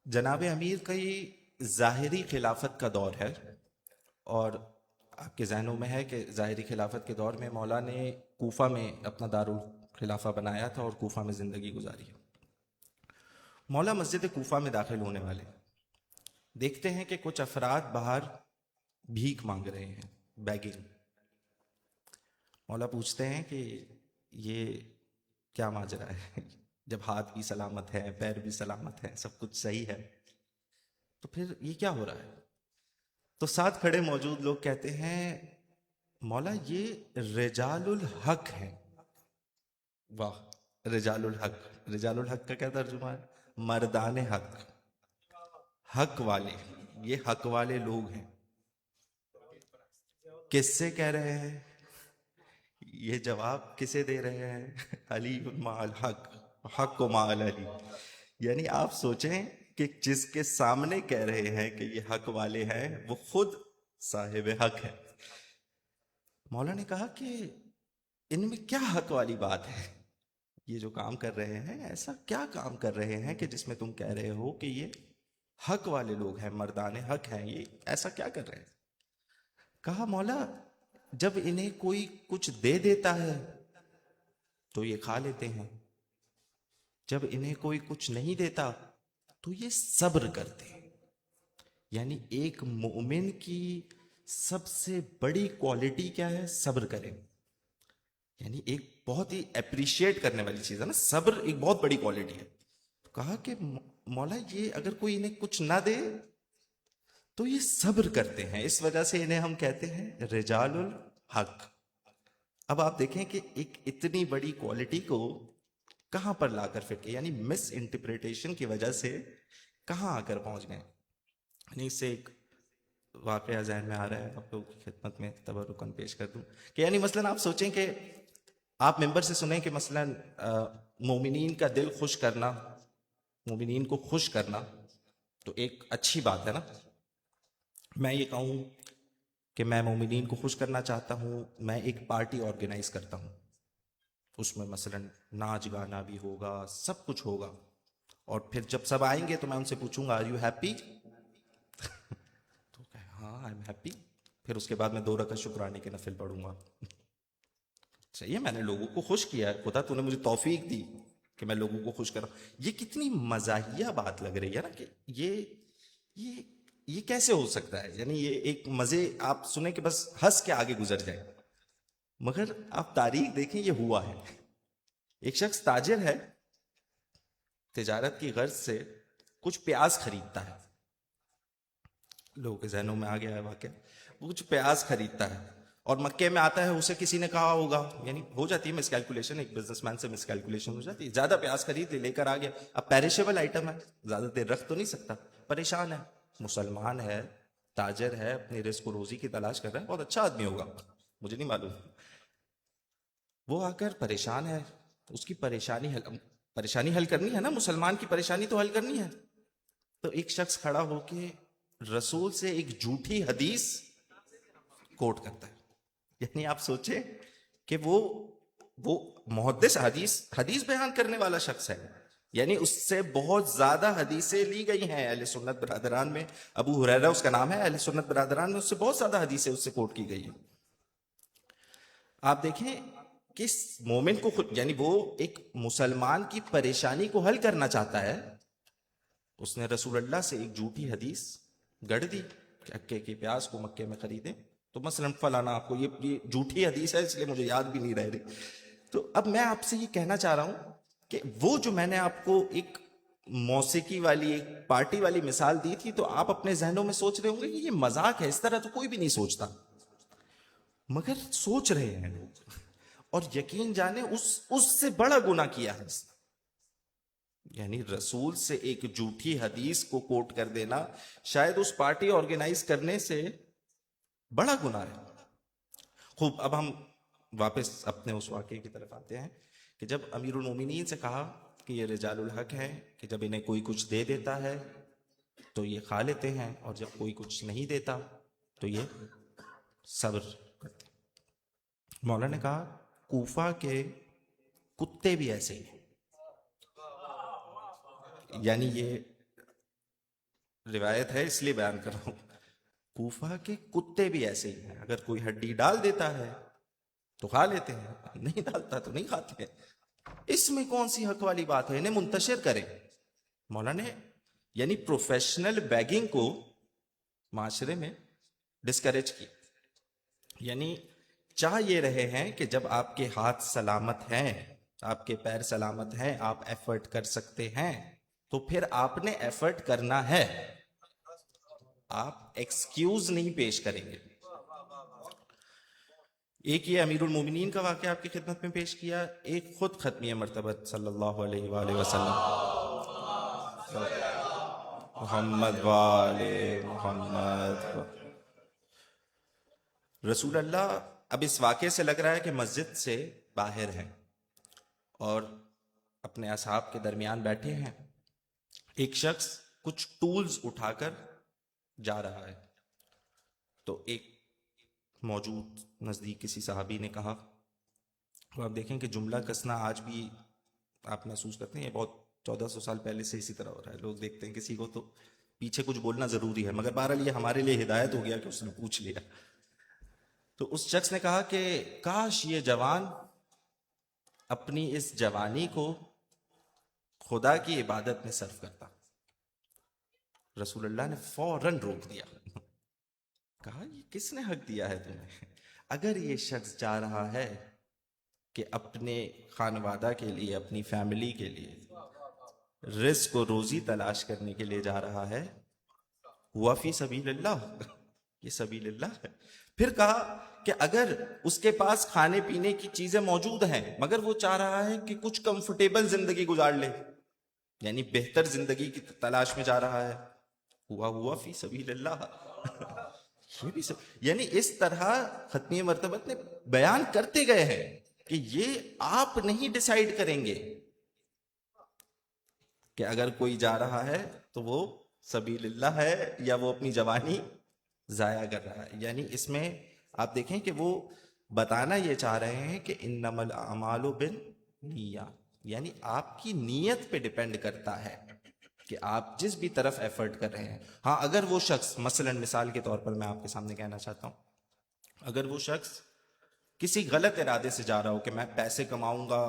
جناب امیر کا یہ ظاہری خلافت کا دور ہے، اور آپ کے ذہنوں میں ہے کہ ظاہری خلافت کے دور میں مولا نے کوفہ میں اپنا دارالخلافہ بنایا تھا اور کوفہ میں زندگی گزاری. مولا مسجد کوفہ میں داخل ہونے والے دیکھتے ہیں کہ کچھ افراد باہر بھیک مانگ رہے ہیں، بیگنگ. مولا پوچھتے ہیں کہ یہ کیا ماجرا ہے؟ جب ہاتھ بھی سلامت ہے، پیر بھی سلامت ہے، سب کچھ صحیح ہے، تو پھر یہ کیا ہو رہا ہے؟ تو ساتھ کھڑے موجود لوگ کہتے ہیں مولا یہ رجال الحق ہیں. واہ، رجال الحق، رجال الحق کا کیا ترجمہ ہے؟ مردان حق، حق والے، یہ حق والے لوگ ہیں. کس سے کہہ رہے ہیں؟ یہ جواب کسے دے رہے ہیں؟ علی مع الحق، حق و مع علی. یعنی آپ سوچیں کہ جس کے سامنے کہہ رہے ہیں کہ یہ حق والے ہیں وہ خود صاحب حق ہے. مولا نے کہا کہ ان میں کیا حق والی بات ہے؟ یہ جو کام کر رہے ہیں ایسا کیا کام کر رہے ہیں کہ جس میں تم کہہ رہے ہو کہ یہ حق والے لوگ ہیں، مردان حق ہیں، یہ ایسا کیا کر رہے ہیں؟ کہا مولا جب انہیں کوئی کچھ دے دیتا ہے تو یہ کھا لیتے ہیں، جب انہیں کوئی کچھ نہیں دیتا تو یہ صبر کرتے ہیں. یعنی ایک مومن کی سب سے بڑی کوالٹی کیا ہے؟ صبر کریں. یعنی ایک بہت ہی اپریشیٹ کرنے والی چیز ہے نا، صبر ایک بہت بڑی کوالٹی ہے. کہا کہ مولا یہ اگر کوئی انہیں کچھ نہ دے تو یہ صبر کرتے ہیں، اس وجہ سے انہیں ہم کہتے ہیں رجال الحق. اب آپ دیکھیں کہ ایک اتنی بڑی کوالٹی کو کہاں پر لا کر فٹ، یعنی مس انٹرپریٹیشن کی وجہ سے کہاں آ کر پہنچ گئے. یعنی اس سے ایک واقعہ ذہن میں آ رہا ہے، آپ لوگوں کی خدمت میں تبرکاً پیش کر دوں کہ یعنی مثلاً آپ سوچیں کہ آپ ممبر سے سنیں کہ مثلاً مومنین کا دل خوش کرنا، مومنین کو خوش کرنا تو ایک اچھی بات ہے نا. میں یہ کہوں کہ میں مومنین کو خوش کرنا چاہتا ہوں، میں ایک پارٹی آرگنائز کرتا ہوں، اس میں مثلاً ناچ گانا بھی ہوگا، سب کچھ ہوگا، اور پھر جب سب آئیں گے تو میں ان سے پوچھوں گا آر یو ہیپی؟ تو کہ ہاں آئی ایم ہیپی. پھر اس کے بعد میں 2 رکعت شکرانے کے نفل پڑھوں گا. صحیح ہے، میں نے لوگوں کو خوش کیا ہے، خدا تو نے مجھے توفیق دی کہ میں لوگوں کو خوش کروں. یہ کتنی مزاحیہ بات لگ رہی ہے نا کہ یہ یہ کیسے ہو سکتا ہے؟ یعنی یہ ایک مزے آپ سنیں کہ بس ہنس کے آگے گزر جائے، مگر آپ تاریخ دیکھیں یہ ہوا ہے. ایک شخص تاجر ہے، تجارت کی غرض سے کچھ پیاز خریدتا ہے. لوگوں کے ذہنوں میں آ گیا ہے واقعہ، وہ کچھ پیاز خریدتا ہے اور مکے میں آتا ہے. اسے کسی نے کہا ہوگا، یعنی ہو جاتی ہے مس کیلکولیشن، ایک بزنس مین سے مس کیلکولیشن ہو جاتی ہے. زیادہ پیاز خرید لے کر آ گیا. اب پیریشیبل آئٹم ہے، زیادہ دیر رکھ تو نہیں سکتا، پریشان ہے. مسلمان ہے، تاجر ہے، اپنی رزق و روزی کی تلاش کر رہا ہے، بہت اچھا آدمی ہوگا، مجھے نہیں معلوم. وہ آ کر پریشان ہے، اس کی پریشانی حل کرنی ہے نا، مسلمان کی پریشانی تو حل کرنی ہے. تو ایک شخص کھڑا ہو کے رسول سے ایک جھوٹی حدیث کوٹ کرتا ہے. یعنی آپ سوچیں کہ وہ محدث حدیث بیان کرنے والا شخص ہے، یعنی اس سے بہت زیادہ حدیثیں لی گئی ہیں اہل سنت برادران میں. ابو ہریرہ اس کا نام ہے، اہل سنت برادران میں اس سے بہت زیادہ حدیثیں اس سے کوٹ کی گئی ہیں. آپ دیکھیں کس مومن کو خود، یعنی وہ ایک مسلمان کی پریشانی کو حل کرنا چاہتا ہے، اس نے رسول اللہ سے ایک جھوٹی حدیث گڑھ دی کہ اکے کی پیاز کو مکے میں خریدیں. تو مثلا فلانا، آپ کو یہ جھوٹی حدیث ہے اس لیے مجھے یاد بھی نہیں رہ رہی. تو اب میں آپ سے یہ کہنا چاہ رہا ہوں کہ وہ جو میں نے آپ کو ایک موسیقی والی، ایک پارٹی والی مثال دی تھی، تو آپ اپنے ذہنوں میں سوچ رہے ہوں گے کہ یہ مذاق ہے، اس طرح تو کوئی بھی نہیں سوچتا، مگر سوچ رہے ہیں لوگ. اور یقین جانے اس سے بڑا گناہ کیا ہے اس نے. یعنی رسول سے ایک جھوٹی حدیث کو کوٹ کر دینا شاید اس پارٹی آرگنائز کرنے سے بڑا گناہ ہے. خوب، اب ہم واپس اپنے اس واقعے کی طرف آتے ہیں کہ جب امیر المومنین سے کہا کہ یہ رجال الحق ہیں کہ جب انہیں کوئی کچھ دے دیتا ہے تو یہ کھا لیتے ہیں، اور جب کوئی کچھ نہیں دیتا تو یہ صبر کرتے ہیں. مولا نے کہا کوفہ کے کتے بھی ایسے ہی ہیں. یعنی یہ روایت ہے اس لیے بیان کر رہا ہوں، کوفہ کے کتے بھی ایسے ہی ہیں. اگر کوئی ہڈی ڈال دیتا ہے تو کھا لیتے ہیں، نہیں ڈالتا تو نہیں کھاتے ہیں. اس میں کون سی حق والی بات ہے؟ انہیں منتشر کریں. مولا نے یعنی پروفیشنل بیگنگ کو معاشرے میں ڈسکریج کی. یعنی چاہ یہ رہے ہیں کہ جب آپ کے ہاتھ سلامت ہیں، آپ کے پیر سلامت ہیں، آپ ایفرٹ کر سکتے ہیں، تو پھر آپ نے ایفرٹ کرنا ہے، آپ ایکسکیوز نہیں پیش کریں گے. ایک یہ امیر المومنین کا واقعہ آپ کی خدمت میں پیش کیا، ایک خود ختمی مرتبت صلی اللہ علیہ وآلہ وسلم محمد والے محمد. رسول اللہ اب اس واقعے سے لگ رہا ہے کہ مسجد سے باہر ہیں اور اپنے اصحاب کے درمیان بیٹھے ہیں. ایک شخص کچھ ٹولز اٹھا کر جا رہا ہے، تو ایک موجود نزدیک کسی صحابی نے کہا، تو آپ دیکھیں کہ جملہ کسنا آج بھی آپ محسوس کرتے ہیں، یہ بہت 1400 سال پہلے سے اسی طرح ہو رہا ہے. لوگ دیکھتے ہیں کسی کو تو پیچھے کچھ بولنا ضروری ہے، مگر بہرحال یہ ہمارے لیے ہدایت ہو گیا کہ اس نے پوچھ لیا. تو اس شخص نے کہا کہ کاش یہ جوان اپنی اس جوانی کو خدا کی عبادت میں صرف کرتا. رسول اللہ نے فوراً روک دیا، کہا یہ کس نے حق دیا ہے تمہیں؟ اگر یہ شخص چاہ رہا ہے کہ اپنے خانوادہ کے لیے، اپنی فیملی کے لیے رزق و روزی تلاش کرنے کے لیے جا رہا ہے، ہوا فی سبیل اللہ، یہ سبیل اللہ ہے. پھر کہا کہ اگر اس کے پاس کھانے پینے کی چیزیں موجود ہیں مگر وہ چاہ رہا ہے کہ کچھ کمفرٹیبل زندگی گزار لے، یعنی بہتر زندگی کی تلاش میں جا رہا ہے، ہوا فی سبیل اللہ. یہ بھی یعنی اس طرح ختمی مرتبت نے بیان کرتے گئے ہیں کہ یہ آپ نہیں ڈیسائیڈ کریں گے کہ اگر کوئی جا رہا ہے تو وہ سبیل اللہ ہے یا وہ اپنی جوانی ضائع کر رہا ہے. یعنی اس میں آپ دیکھیں کہ وہ بتانا یہ چاہ رہے ہیں کہ انما الاعمال بالنیات، یعنی آپ کی نیت پہ ڈیپینڈ کرتا ہے کہ آپ جس بھی طرف ایفرٹ کر رہے ہیں. ہاں اگر وہ شخص، مثلا مثال کے طور پر میں آپ کے سامنے کہنا چاہتا ہوں، اگر وہ شخص کسی غلط ارادے سے جا رہا ہو کہ میں پیسے کماؤں گا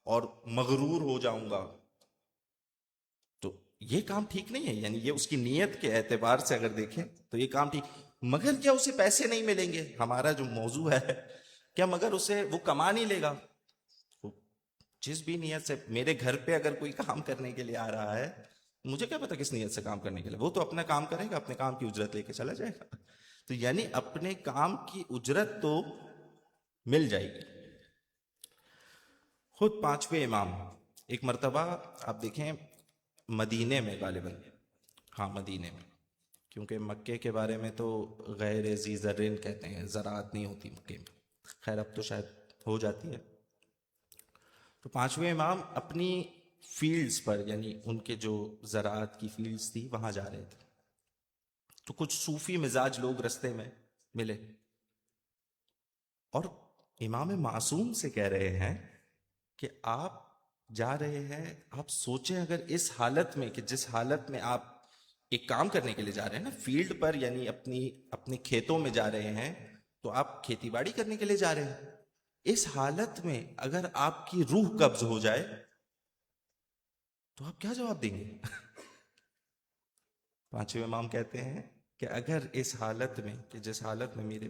اور مغرور ہو جاؤں گا، تو یہ کام ٹھیک نہیں ہے، یعنی یہ اس کی نیت کے اعتبار سے اگر دیکھیں تو یہ کام ٹھیک، مگر کیا اسے پیسے نہیں ملیں گے؟ ہمارا جو موضوع ہے کیا مگر اسے وہ کما نہیں لے گا؟ جس بھی نیت سے میرے گھر پہ اگر کوئی کام کرنے کے لیے آ رہا ہے، مجھے کیا پتا کس نیت سے کام کرنے کے لیے، وہ تو اپنا کام کرے گا، اپنے کام کی اجرت لے کے چلا جائے گا. تو یعنی اپنے کام کی اجرت تو مل جائے گی. خود پانچویں امام ایک مرتبہ آپ دیکھیں مدینے میں، غالباً ہاں مدینے میں، کیونکہ مکے کے بارے میں تو غیر ذی زرعن کہتے ہیں، زراعت نہیں ہوتی مکے میں، خیر اب تو شاید ہو جاتی ہے. تو پانچویں امام اپنی فیلڈز پر، یعنی ان کے جو زراعت کی فیلڈز تھی وہاں جا رہے تھے. تو کچھ صوفی مزاج لوگ رستے میں ملے اور امام معصوم سے کہہ رہے ہیں کہ آپ جا رہے ہیں، آپ سوچیں اگر اس حالت میں، کہ جس حالت میں آپ ایک کام کرنے کے لیے جا رہے ہیں نا، فیلڈ پر، یعنی اپنے کھیتوں میں جا رہے ہیں، تو آپ کھیتی باڑی کرنے کے لیے جا رہے ہیں، اس حالت میں اگر آپ کی روح قبض ہو جائے تو آپ کیا جواب دیں گے؟ پانچویں امام کہتے ہیں کہ اگر اس حالت میں، کہ جس حالت میں میرے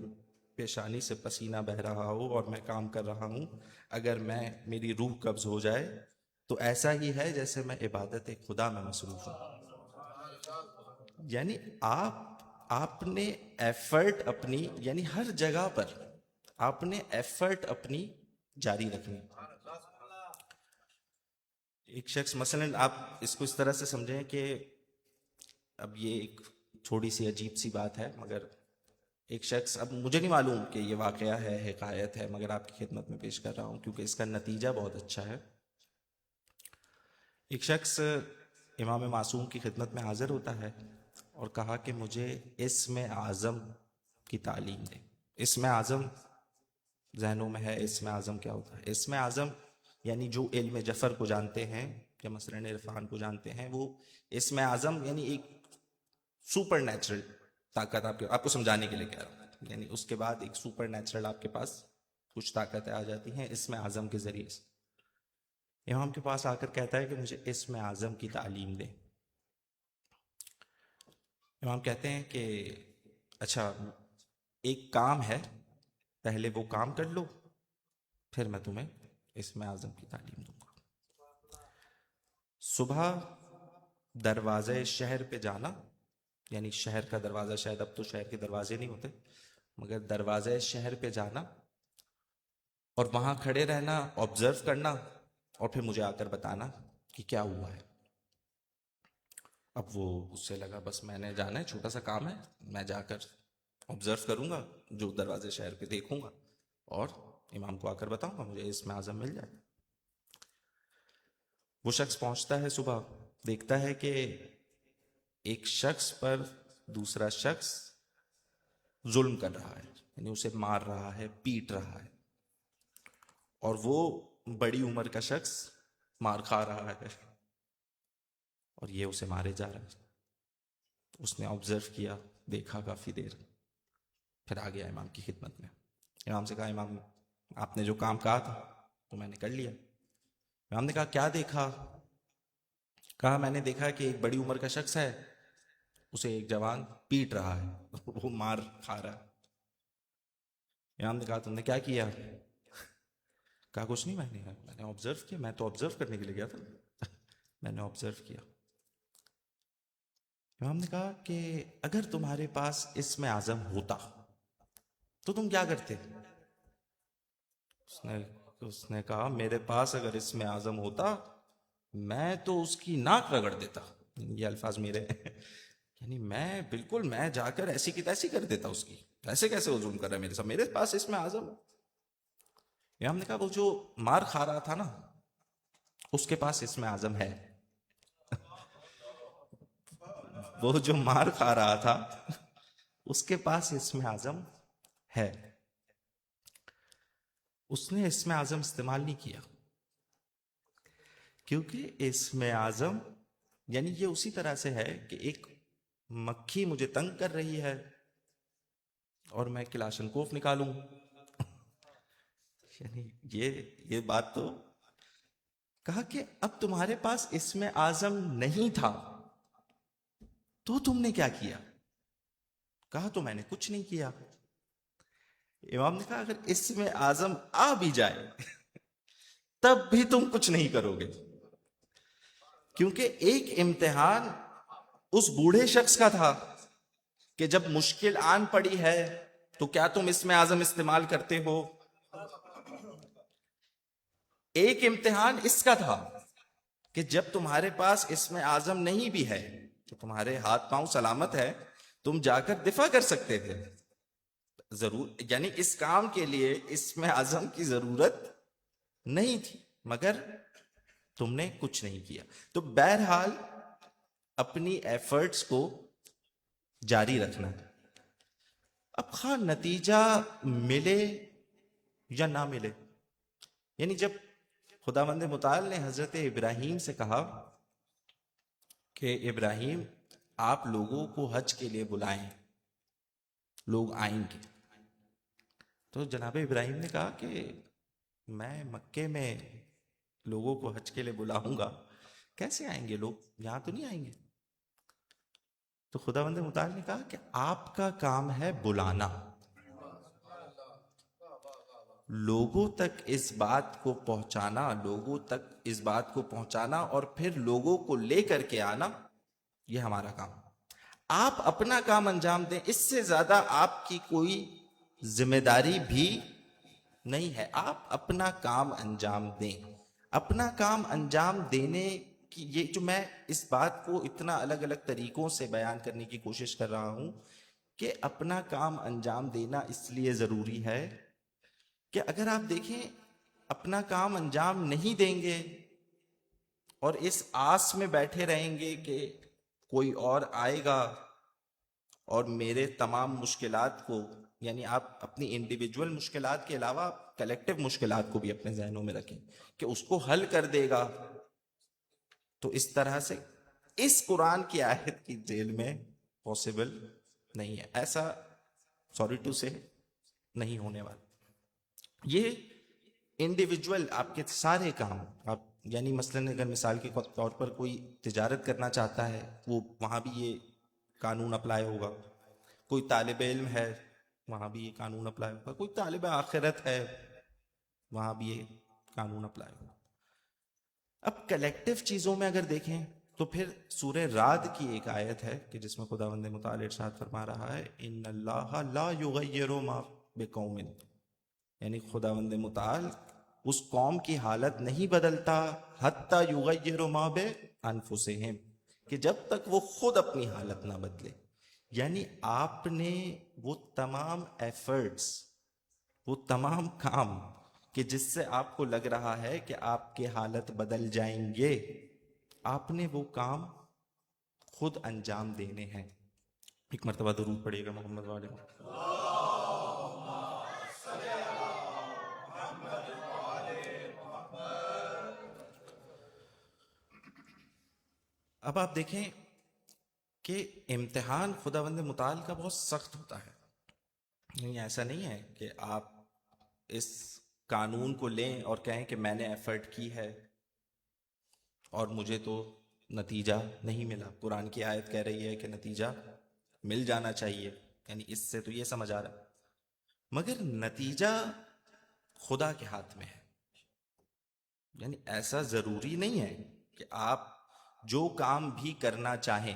پیشانی سے پسینہ بہ رہا ہو اور میں کام کر رہا ہوں، اگر میری روح قبض ہو جائے تو ایسا ہی ہے جیسے میں عبادت خدا میں مصروف ہوں. یعنی آپ نے ایفرٹ اپنی، یعنی ہر جگہ پر آپ نے ایفرٹ اپنی جاری رکھنی. ایک شخص مثلا، آپ اس کو اس طرح سے سمجھیں کہ اب یہ ایک تھوڑی سی عجیب سی بات ہے، مگر ایک شخص، اب مجھے نہیں معلوم کہ یہ واقعہ ہے، حکایت ہے، مگر آپ کی خدمت میں پیش کر رہا ہوں کیونکہ اس کا نتیجہ بہت اچھا ہے. ایک شخص امام معصوم کی خدمت میں حاضر ہوتا ہے اور کہا کہ مجھے اسم اعظم کی تعلیم دے. اسم اعظم ذہنوں میں ہے، اسم اعظم کیا ہوتا ہے؟ اسم اعظم یعنی جو علم جفر کو جانتے ہیں یا مثلا عرفان کو جانتے ہیں، وہ اسم اعظم یعنی ایک سپر نیچرل طاقت، آپ کو سمجھانے کے لیے کہہ رہا ہوں، یعنی اس کے بعد ایک سپر نیچرل آپ کے پاس کچھ طاقتیں آ جاتی ہیں اسم اعظم کے ذریعے سے. امام کے پاس آ کر کہتا ہے کہ مجھے اسم اعظم کی تعلیم دے. امام کہتے ہیں کہ اچھا ایک کام ہے، پہلے وہ کام کر لو، پھر میں تمہیں اسم اعظم کی تعلیم دوں گا. صبح دروازے شہر پہ جانا، یعنی شہر کا دروازہ، شاید اب تو شہر کے دروازے نہیں ہوتے، مگر دروازے شہر پہ جانا اور وہاں کھڑے رہنا، آبزرو کرنا، اور پھر مجھے آ کر بتانا کہ کیا ہوا ہے. اب وہ اس سے لگا بس میں نے جانا ہے، چھوٹا سا کام ہے، میں جا کر آبزرو کروں گا، جو دروازے شہر پہ دیکھوں گا اور امام کو آ کر بتاؤں گا، مجھے اسم اعظم مل جائے. وہ شخص پہنچتا ہے صبح، دیکھتا ہے کہ ایک شخص پر دوسرا شخص ظلم کر رہا ہے، یعنی اسے مار رہا ہے، پیٹ رہا ہے، اور وہ بڑی عمر کا شخص مار کھا رہا ہے اور یہ اسے مارے جا رہا ہے. اس نے آبزرو کیا، دیکھا کافی دیر، پھر آ گیا امام کی خدمت میں. امام سے کہا امام آپ نے جو کام کہا تھا تو میں نے کر لیا. امام نے کہا کیا دیکھا؟ کہا میں نے دیکھا کہ ایک بڑی عمر کا شخص ہے، اسے ایک جوان پیٹ رہا ہے، وہ مار کھا رہا ہے. امام نے کہا تم نے کیا کیا؟ کہا کچھ نہیں، میں نے آبزرو کیا، میں تو آبزرو کرنے کے لیے گیا تھا، میں نے آبزرو کیا. امام نے کہا کہ اگر تمہارے پاس اسم اعظم ہوتا تو تم کیا کرتے؟ اس نے کہا میرے پاس اگر اسم اعظم ہوتا میں تو اس کی ناک رگڑ دیتا. یہ الفاظ میرے ہیں، یعنی میں جا کر ایسی کی تیسی کر دیتا اس کی، ایسے کیسے وہ ظلم کر رہا ہے میرے ساتھ، میرے پاس اسم اعظم. امام نے کہا وہ جو مار کھا رہا تھا نا اس کے پاس اسم اعظم ہے. وہ جو مار کھا رہا تھا اس کے پاس اسم اعظم ہے، اس نے اسم اعظم استعمال نہیں کیا، کیونکہ اسم اعظم یعنی یہ اسی طرح سے ہے کہ ایک مکھی مجھے تنگ کر رہی ہے اور میں کلاشنکوف نکالوں، یعنی یہ بات تو. کہا کہ اب تمہارے پاس اسم اعظم نہیں تھا تو تم نے کیا کیا؟ کہا تو میں نے کچھ نہیں کیا. امام نے کہا اگر اسم اعظم آ بھی جائے تب بھی تم کچھ نہیں کرو گے، کیونکہ ایک امتحان اس بوڑھے شخص کا تھا کہ جب مشکل آن پڑی ہے تو کیا تم اسم اعظم استعمال کرتے ہو. ایک امتحان اس کا تھا کہ جب تمہارے پاس اسم اعظم نہیں بھی ہے تو تمہارے ہاتھ پاؤں سلامت ہے، تم جا کر دفاع کر سکتے تھے. ضرور یعنی اس کام کے لیے اسم اعظم کی ضرورت نہیں تھی، مگر تم نے کچھ نہیں کیا. تو بہرحال اپنی ایفرٹس کو جاری رکھنا. اب خواہ نتیجہ ملے یا نہ ملے، یعنی جب خداوند متعال نے حضرت ابراہیم سے کہا کہ ابراہیم آپ لوگوں کو حج کے لیے بلائیں، لوگ آئیں گے، تو جناب ابراہیم نے کہا کہ میں مکے میں لوگوں کو حج کے لیے بلاؤں گا، کیسے آئیں گے لوگ؟ یہاں تو نہیں آئیں گے. تو خداوند متعال نے کہا کہ آپ کا کام ہے بلانا، لوگوں تک اس بات کو پہنچانا، لوگوں تک اس بات کو پہنچانا اور پھر لوگوں کو لے کر کے آنا، یہ ہمارا کام. آپ اپنا کام انجام دیں، اس سے زیادہ آپ کی کوئی ذمہ داری بھی نہیں ہے. آپ اپنا کام انجام دیں. اپنا کام انجام دینے کی یہ جو میں اس بات کو اتنا الگ الگ طریقوں سے بیان کرنے کی کوشش کر رہا ہوں کہ اپنا کام انجام دینا اس لیے ضروری ہے کہ اگر آپ دیکھیں اپنا کام انجام نہیں دیں گے اور اس آس میں بیٹھے رہیں گے کہ کوئی اور آئے گا اور میرے تمام مشکلات کو، یعنی آپ اپنی انڈیویجول مشکلات کے علاوہ کلیکٹیو مشکلات کو بھی اپنے ذہنوں میں رکھیں کہ اس کو حل کر دے گا، تو اس طرح سے اس قرآن کی آیت کی جیل میں پاسبل نہیں ہے. ایسا سوری ٹو سے نہیں ہونے والا. یہ انڈیویجول آپ کے سارے کام، آپ یعنی مثلاً اگر مثال کے طور پر کوئی تجارت کرنا چاہتا ہے، وہ وہاں بھی یہ قانون اپلائی ہوگا. کوئی طالب علم ہے، وہاں بھی یہ قانون اپلائی ہوگا. کوئی طالب آخرت ہے، وہاں بھی یہ قانون اپلائی ہوگا. اب کلیکٹیو چیزوں میں اگر دیکھیں تو پھر سورہ رعد کی ایک آیت ہے کہ جس میں خداوند متعال ارشاد فرما رہا ہے ان اللہ لا یغیر ما بقوم، یعنی خداوند متعال اس قوم کی حالت نہیں بدلتا حتی یغیروا ما بانفسہم، کہ جب تک وہ خود اپنی حالت نہ بدلے. یعنی آپ نے وہ تمام ایفرٹس، وہ تمام کام کہ جس سے آپ کو لگ رہا ہے کہ آپ کے حالت بدل جائیں گے، آپ نے وہ کام خود انجام دینے ہیں. ایک مرتبہ درود پڑھیے گا محمد والے. اب آپ دیکھیں کہ امتحان خداوند متعال کا بہت سخت ہوتا ہے. نہیں، ایسا نہیں ہے کہ آپ اس قانون کو لیں اور کہیں کہ میں نے ایفرٹ کی ہے اور مجھے تو نتیجہ نہیں ملا. قرآن کی آیت کہہ رہی ہے کہ نتیجہ مل جانا چاہیے، یعنی اس سے تو یہ سمجھ آ رہا ہے، مگر نتیجہ خدا کے ہاتھ میں ہے. یعنی ایسا ضروری نہیں ہے کہ آپ جو کام بھی کرنا چاہیں.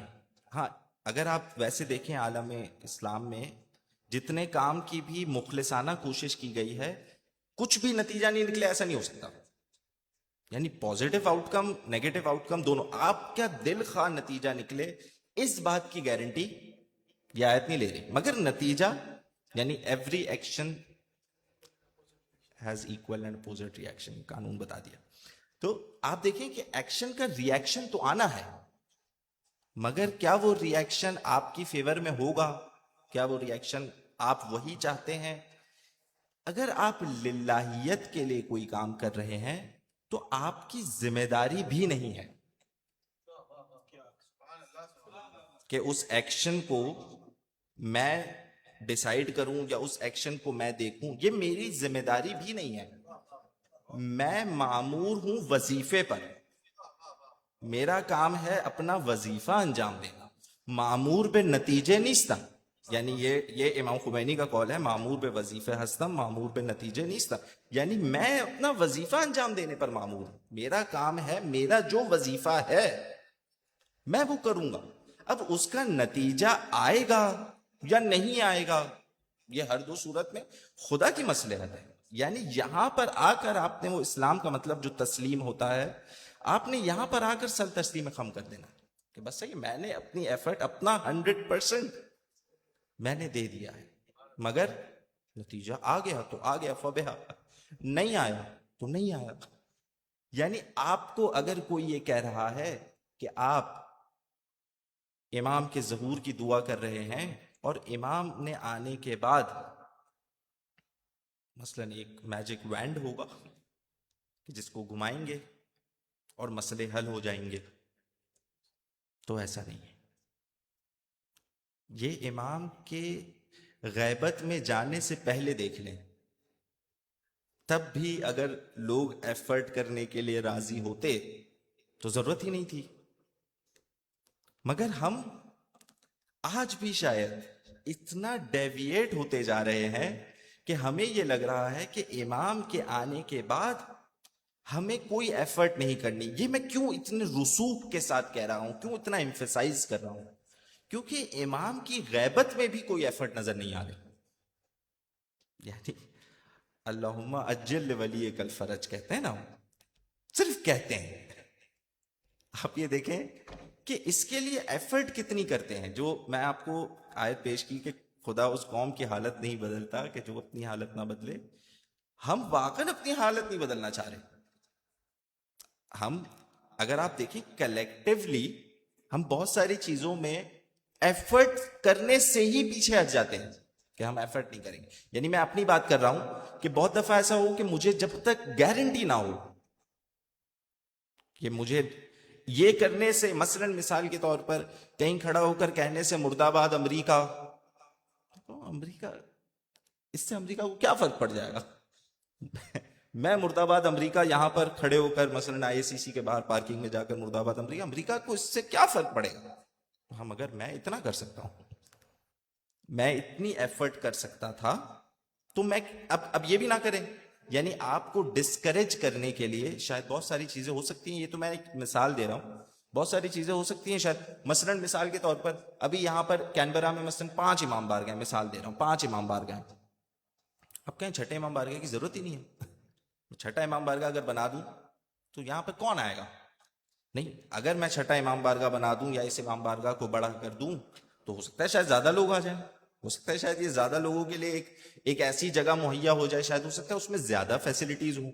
ہاں، اگر آپ ویسے دیکھیں عالم اسلام میں جتنے کام کی بھی مخلصانہ کوشش کی گئی ہے، کچھ بھی نتیجہ نہیں نکلے، ایسا نہیں ہو سکتا. یعنی پازیٹیو آؤٹ کم، نیگیٹو آؤٹ کم دونوں، آپ کیا دل خواہ نتیجہ نکلے اس بات کی گارنٹی یہ آیت نہیں لے رہی، مگر نتیجہ یعنی every action has equal and opposite reaction, قانون بتا دیا. تو آپ دیکھیں کہ ایکشن کا ری ایکشن تو آنا ہے، مگر کیا وہ ری ایکشن آپ کی فیور میں ہوگا؟ کیا وہ ری ایکشن آپ وہی چاہتے ہیں؟ اگر آپ للہیت کے لیے کوئی کام کر رہے ہیں تو آپ کی ذمہ داری بھی نہیں ہے کہ اس ایکشن کو میں ڈیسائیڈ کروں یا اس ایکشن کو میں دیکھوں. یہ میری ذمہ داری بھی نہیں ہے. میں مامور ہوں وظیفے پر، میرا کام ہے اپنا وظیفہ انجام دینا. معمور به نتیجه نیستم. یعنی یہ امام خمینی کا قول ہے، معمور به وظیفه هستم، معمور به نتیجه نیستم. یعنی میں اپنا وظیفہ انجام دینے پر معمور ہوں. میرا کام ہے، میرا جو وظیفہ ہے میں وہ کروں گا. اب اس کا نتیجہ آئے گا یا نہیں آئے گا، یہ ہر دو صورت میں خدا کی مصلحت ہے. یعنی یہاں پر آ کر آپ نے وہ اسلام کا مطلب جو تسلیم ہوتا ہے، آپ نے یہاں پر آ کر سل تسلیم خم کر دینا کہ بس صحیح، میں نے اپنی ایفرٹ، اپنا 100% میں نے دے دیا ہے، مگر نتیجہ آ گیا تو آ گیا، فبہا، نہیں آیا تو نہیں آیا. یعنی آپ کو اگر کوئی یہ کہہ رہا ہے کہ آپ امام کے ظہور کی دعا کر رہے ہیں اور امام نے آنے کے بعد مثلا ایک میجک وینڈ ہوگا کہ جس کو گھمائیں گے اور مسئلے حل ہو جائیں گے، تو ایسا نہیں ہے. یہ امام کے غیبت میں جانے سے پہلے دیکھ لیں، تب بھی اگر لوگ ایفرٹ کرنے کے لیے راضی ہوتے تو ضرورت ہی نہیں تھی. مگر ہم آج بھی شاید اتنا ڈیویٹ ہوتے جا رہے ہیں کہ ہمیں یہ لگ رہا ہے کہ امام کے آنے کے بعد ہمیں کوئی ایفرٹ نہیں کرنی. یہ میں کیوں اتنے رسوخ کے ساتھ کہہ رہا ہوں، کیوں اتنا ایمفیسائز کر رہا ہوں؟ کیونکہ امام کی غیبت میں بھی کوئی ایفرٹ نظر نہیں آ رہی. یعنی اللہم اجل ولیک الفرج کہتے ہیں نا، صرف کہتے ہیں. آپ یہ دیکھیں کہ اس کے لیے ایفرٹ کتنی کرتے ہیں. جو میں آپ کو آیت پیش کی کہ خدا اس قوم کی حالت نہیں بدلتا کہ جو اپنی حالت نہ بدلے. ہم واقعاً اپنی حالت نہیں بدلنا چاہ رہے. ہم اگر آپ دیکھیں کلیکٹیولی ہم بہت ساری چیزوں میں ایفرٹ کرنے سے ہی پیچھے ہٹ جاتے ہیں کہ ہم ایفرٹ نہیں کریں گے. یعنی میں اپنی بات کر رہا ہوں کہ بہت دفعہ ایسا ہو کہ مجھے جب تک گارنٹی نہ ہو کہ مجھے یہ کرنے سے، مثلا مثال کے طور پر کہیں کھڑا ہو کر کہنے سے مرد آباد امریکہ، تو امریکہ، اس سے امریکہ کو کیا فرق پڑ جائے گا؟ میں مرد آباد امریکہ یہاں پر کھڑے ہو کر مثلا IACC کے باہر پارکنگ میں جا کر مرد آباد امریکہ، امریکہ کو اس سے کیا فرق پڑے گا؟ ہاں، مگر میں اتنا کر سکتا ہوں، میں اتنی ایفرٹ کر سکتا تھا، تو میں اب یہ بھی نہ کریں. یعنی آپ کو ڈسکریج کرنے کے لیے شاید بہت ساری چیزیں ہو سکتی ہیں. یہ تو میں ایک مثال دے رہا ہوں، بہت ساری چیزیں ہو سکتی ہیں شاید. مثلا مثال کے طور پر ابھی یہاں پر کینبرا میں مثلا 5 امام بارگاہ، مثال دے رہا ہوں، 5 امام بارگاہ. اب کہیں چھٹے امام بارگاہ کی ضرورت ہی نہیں ہے. چھٹا امام بارگاہ اگر بنا دوں تو یہاں پر کون آئے گا؟ نہیں. اگر میں چھٹا امام بارگاہ بنا دوں یا اس امام بارگاہ کو بڑا کر دوں تو ہو سکتا ہے شاید زیادہ لوگ آ جائیں. ہو سکتا ہے شاید یہ زیادہ لوگوں کے لیے ایک ایسی جگہ مہیا ہو جائے، شاید ہو سکتا ہے اس میں زیادہ فیسلٹیز ہوں.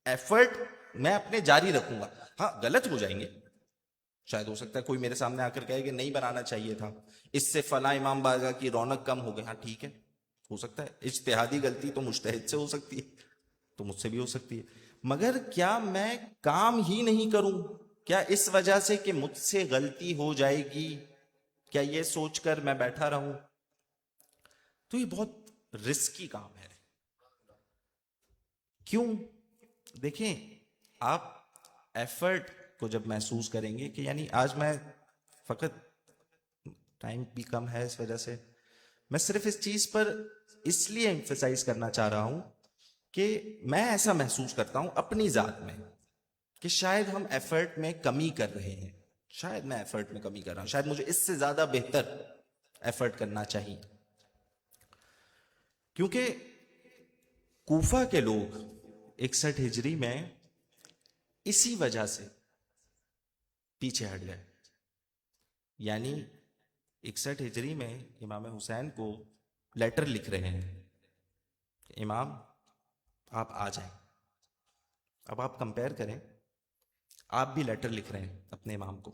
ایفرٹ میں اپنے جاری رکھوں گا. ہاں، غلط ہو جائیں گے، شاید ہو سکتا ہے کوئی میرے سامنے آ کر کہے کہ نہیں بنانا چاہیے تھا، اس سے فلاں امام بارگاہ کی رونق کم ہو گئی. ہاں ٹھیک ہے، ہو سکتا ہے. اجتہادی غلطی تو مجتہد سے ہو سکتی ہے، تو مجھ سے بھی ہو سکتی ہے. مگر کیا میں کام ہی نہیں کروں؟ کیا اس وجہ سے کہ مجھ سے غلطی ہو جائے گی، کیا یہ سوچ کر میں بیٹھا رہوں؟ تو یہ بہت رسکی کام ہے. کیوں؟ دیکھیں، آپ ایفرٹ کو جب محسوس کریں گے کہ یعنی آج میں فقط ٹائم بھی کم ہے، اس وجہ سے میں صرف اس چیز پر اس لیے ایمفیسائز کرنا چاہ رہا ہوں کہ میں ایسا محسوس کرتا ہوں اپنی ذات میں کہ شاید ہم ایفرٹ میں کمی کر رہے ہیں. شاید میں ایفرٹ میں کمی کر رہا ہوں، شاید مجھے اس سے زیادہ بہتر ایفرٹ کرنا چاہیے. کیونکہ کوفہ کے لوگ 61 ہجری میں اسی وجہ سے پیچھے ہٹ گئے. یعنی 61 ہجری میں امام حسین کو لیٹر لکھ رہے ہیں کہ امام آپ آ جائیں. اب آپ کمپیئر کریں، آپ بھی لیٹر لکھ رہے ہیں اپنے امام کو،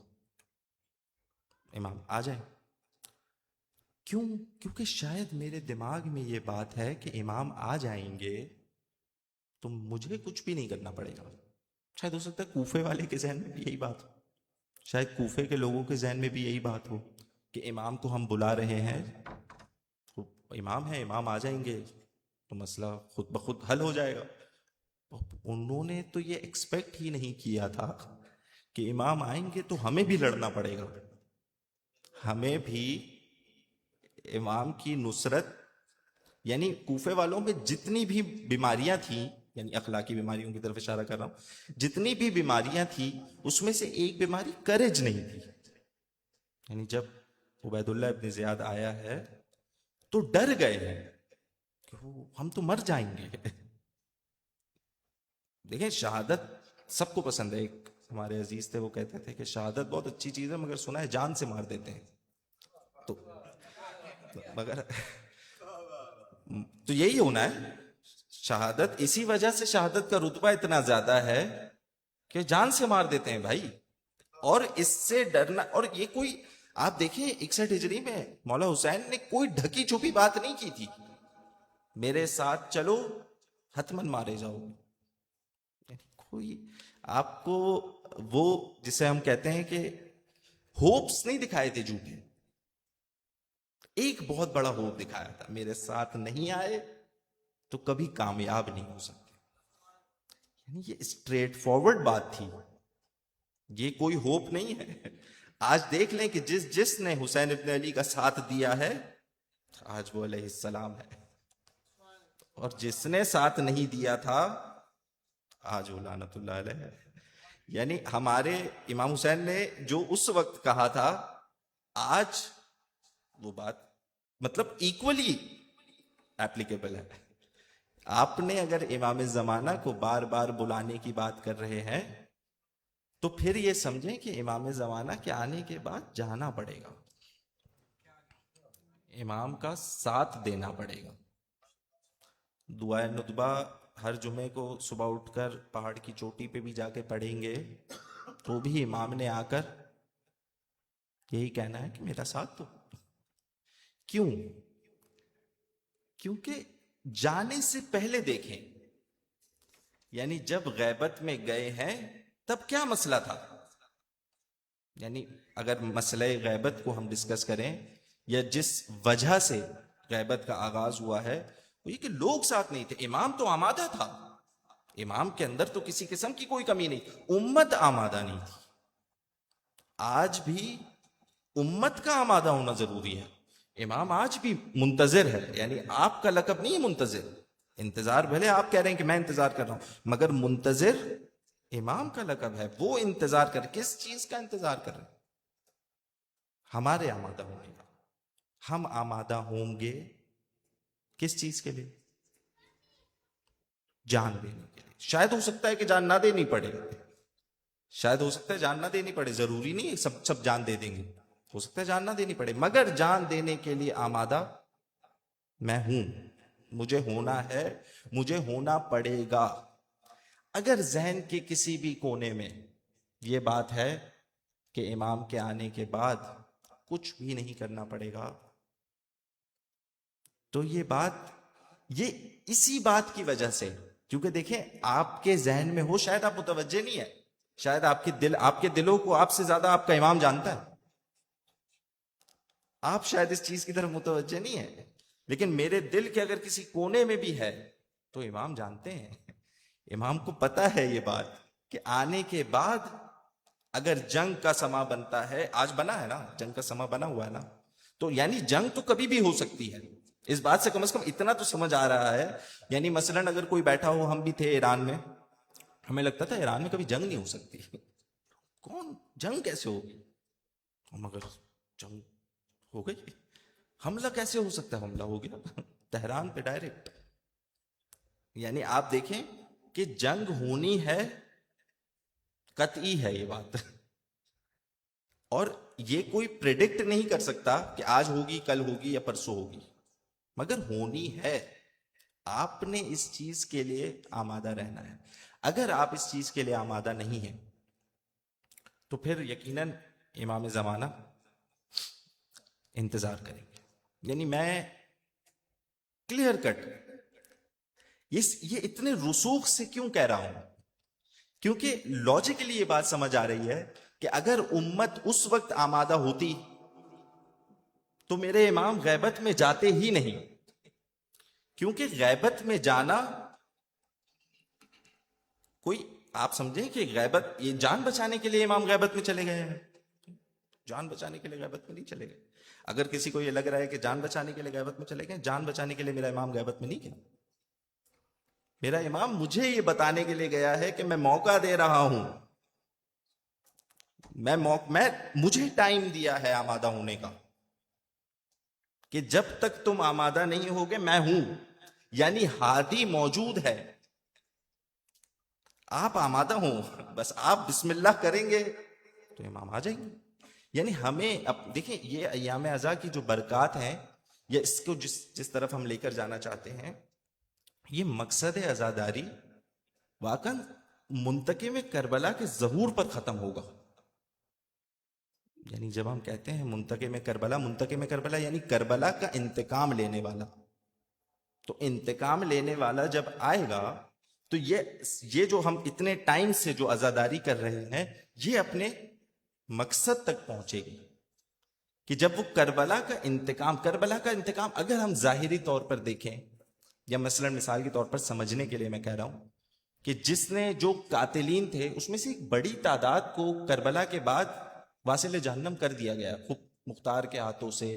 امام آ جائیں. کیوں؟ کیونکہ شاید میرے دماغ میں یہ بات ہے کہ امام آ جائیں گے تو مجھے کچھ بھی نہیں کرنا پڑے گا. شاید ہو سکتا ہے کوفے والے کے ذہن میں بھی یہی بات ہو، شاید کوفے کے لوگوں کے ذہن میں بھی یہی بات ہو کہ امام کو ہم بلا رہے ہیں، امام ہے، امام آ جائیں گے تو مسئلہ خود بخود حل ہو جائے گا. انہوں نے تو یہ ایکسپیکٹ ہی نہیں کیا تھا کہ امام آئیں گے تو ہمیں بھی لڑنا پڑے گا، ہمیں بھی امام کی نصرت، یعنی کوفے والوں میں جتنی بھی بیماریاں تھیں، یعنی اخلاقی بیماریوں کی طرف اشارہ کر رہا ہوں، جتنی بھی بیماریاں تھیں اس میں سے ایک بیماری کرج نہیں تھی. یعنی جب عبید اللہ ابن زیاد آیا ہے تو ڈر گئے ہیں کہ ہم تو مر جائیں گے. دیکھیں شہادت سب کو پسند ہے. ایک ہمارے عزیز تھے وہ کہتے تھے کہ شہادت بہت اچھی چیز ہے مگر سنا ہے جان سے مار دیتے ہیں. تو مگر تو یہی ہونا ہے. شہادت اسی وجہ سے شہادت کا رتبہ اتنا زیادہ ہے کہ جان سے مار دیتے ہیں بھائی. اور اس سے ڈرنا، اور یہ کوئی آپ دیکھیں 61 ہجری میں مولا حسین نے کوئی ڈھکی چھپی بات نہیں کی تھی. میرے ساتھ چلو حتمن مارے جاؤ. کوئی آپ کو وہ جسے ہم کہتے ہیں کہ ہوپس نہیں دکھائے تھے جھوٹے. ایک بہت بڑا ہوپ دکھایا تھا، میرے ساتھ نہیں آئے تو کبھی کامیاب نہیں ہو سکتے. یعنی یہ اسٹریٹ فارورڈ بات تھی، یہ کوئی ہوپ نہیں ہے. آج دیکھ لیں کہ جس نے حسین ابن علی کا ساتھ دیا ہے آج وہ علیہ السلام ہے، اور جس نے ساتھ نہیں دیا تھا آج وہ لعنت اللہ علیہ ہے. یعنی ہمارے امام حسین نے جو اس وقت کہا تھا آج وہ بات مطلب ایکولی ایپلیکیبل ہے. آپ نے اگر امام زمانہ کو بار بار بلانے کی بات کر رہے ہیں تو پھر یہ سمجھیں کہ امام زمانہ کے آنے کے بعد جانا پڑے گا، امام کا ساتھ دینا پڑے گا. دعائے ندبہ ہر جمعے کو صبح اٹھ کر پہاڑ کی چوٹی پہ بھی جا کے پڑھیں گے تو بھی امام نے آ کر یہی کہنا ہے کہ میرا ساتھ دو. کیوں؟ کیونکہ جانے سے پہلے دیکھیں، یعنی جب غیبت میں گئے ہیں تب کیا مسئلہ تھا. یعنی اگر مسئلہ غیبت کو ہم ڈسکس کریں یا جس وجہ سے غیبت کا آغاز ہوا ہے وہ یہ کہ لوگ ساتھ نہیں تھے. امام تو آمادہ تھا، امام کے اندر تو کسی قسم کی کوئی کمی نہیں، امت آمادہ نہیں تھی. آج بھی امت کا آمادہ ہونا ضروری ہے. امام آج بھی منتظر ہے، یعنی آپ کا لقب نہیں ہے منتظر. انتظار بھلے آپ کہہ رہے ہیں کہ میں انتظار کر رہا ہوں، مگر منتظر امام کا لقب ہے. وہ انتظار کر، کس چیز کا انتظار کر رہے ہیں؟ ہمارے آمادہ ہونے کا. ہم آمادہ ہوں گے کس چیز کے لیے؟ جان دینے کے لیے. شاید ہو سکتا ہے کہ جان نہ دینی پڑے، شاید ہو سکتا ہے جان نہ دینی پڑے، ضروری نہیں ہے سب جان دے دیں گے، ہو سکتا ہے جان نہ دینی پڑے، مگر جان دینے کے لیے آمادہ میں ہوں. مجھے ہونا ہے، مجھے ہونا پڑے گا. اگر ذہن کے کسی بھی کونے میں یہ بات ہے کہ امام کے آنے کے بعد کچھ بھی نہیں کرنا پڑے گا تو یہ بات، یہ اسی بات کی وجہ سے، کیونکہ دیکھیں آپ کے ذہن میں ہو، شاید آپ متوجہ نہیں ہے، شاید آپ کے دلوں کو آپ سے زیادہ آپ کا امام جانتا ہے. آپ شاید اس چیز کی طرف متوجہ نہیں ہے، لیکن میرے دل کے اگر کسی کونے میں بھی ہے تو امام جانتے ہیں. امام کو پتا ہے یہ بات کہ آنے کے بعد اگر جنگ کا سما بنتا ہے، آج بنا ہے نا، جنگ کا سما بنا ہوا ہے نا، تو یعنی جنگ تو کبھی بھی ہو سکتی ہے. اس بات سے کم از کم اتنا تو سمجھ آ رہا ہے. یعنی مثلا اگر کوئی بیٹھا ہو، ہم بھی تھے ایران میں، ہمیں لگتا تھا ایران میں کبھی جنگ نہیں ہو سکتی. کون جنگ کیسے ہوگی؟ مگر جنگ ہو گئی. حملہ کیسے ہو سکتا ہے؟ حملہ ہو گیا تہران پہ ڈائریکٹ. یعنی آپ دیکھیں کہ جنگ ہونی ہے، قطعی ہے یہ بات. اور یہ کوئی پریڈکٹ نہیں کر سکتا کہ آج ہوگی، کل ہوگی یا پرسوں ہوگی، مگر ہونی ہے. آپ نے اس چیز کے لیے آمادہ رہنا ہے. اگر آپ اس چیز کے لیے آمادہ نہیں ہیں تو پھر یقیناً امام زمانہ انتظار کریں گے. یعنی میں کلیئر کٹ یہ اتنے رسوخ سے کیوں کہہ رہا ہوں؟ کیونکہ لاجیکلی یہ بات سمجھ آ رہی ہے کہ اگر امت اس وقت آمادہ ہوتی تو میرے امام غیبت میں جاتے ہی نہیں. کیونکہ غیبت میں جانا کوئی، آپ سمجھیں کہ غیبت، یہ جان بچانے کے لیے امام غیبت میں چلے گئے ہیں. جان بچانے کے لیے غیبت میں نہیں چلے گئے. اگر کسی کو یہ لگ رہا ہے کہ جان بچانے کے لیے غیبت میں چلے گئے، جان بچانے کے لیے میرا امام غیبت میں نہیں گیا. میرا امام مجھے یہ بتانے کے لیے گیا ہے کہ میں موقع دے رہا ہوں، مجھے ٹائم دیا ہے آمادہ ہونے کا، کہ جب تک تم آمادہ نہیں ہوگے میں ہوں. یعنی ہادی موجود ہے، آپ آمادہ ہوں، بس آپ بسم اللہ کریں گے تو امام آ جائیں گے. یعنی ہمیں دیکھیں یہ ایام ازا کی جو برکات ہیں، یا اس کو جس طرف ہم لے کر جانا چاہتے ہیں، یہ مقصد عزاداری واقعا منتقم کربلا کے ظہور پر ختم ہوگا. یعنی جب ہم کہتے ہیں منتقم کربلا یعنی کربلا کا انتقام لینے والا. تو انتقام لینے والا جب آئے گا تو یہ جو ہم اتنے ٹائم سے جو عزاداری کر رہے ہیں، یہ اپنے مقصد تک پہنچے گی. کہ جب وہ کربلا کا انتقام اگر ہم ظاہری طور پر دیکھیں، یا مثلا مثال کے طور پر سمجھنے کے لیے میں کہہ رہا ہوں کہ جس نے جو قاتلین تھے اس میں سے ایک بڑی تعداد کو کربلا کے بعد واصل جہنم کر دیا گیا خود مختار کے ہاتھوں سے،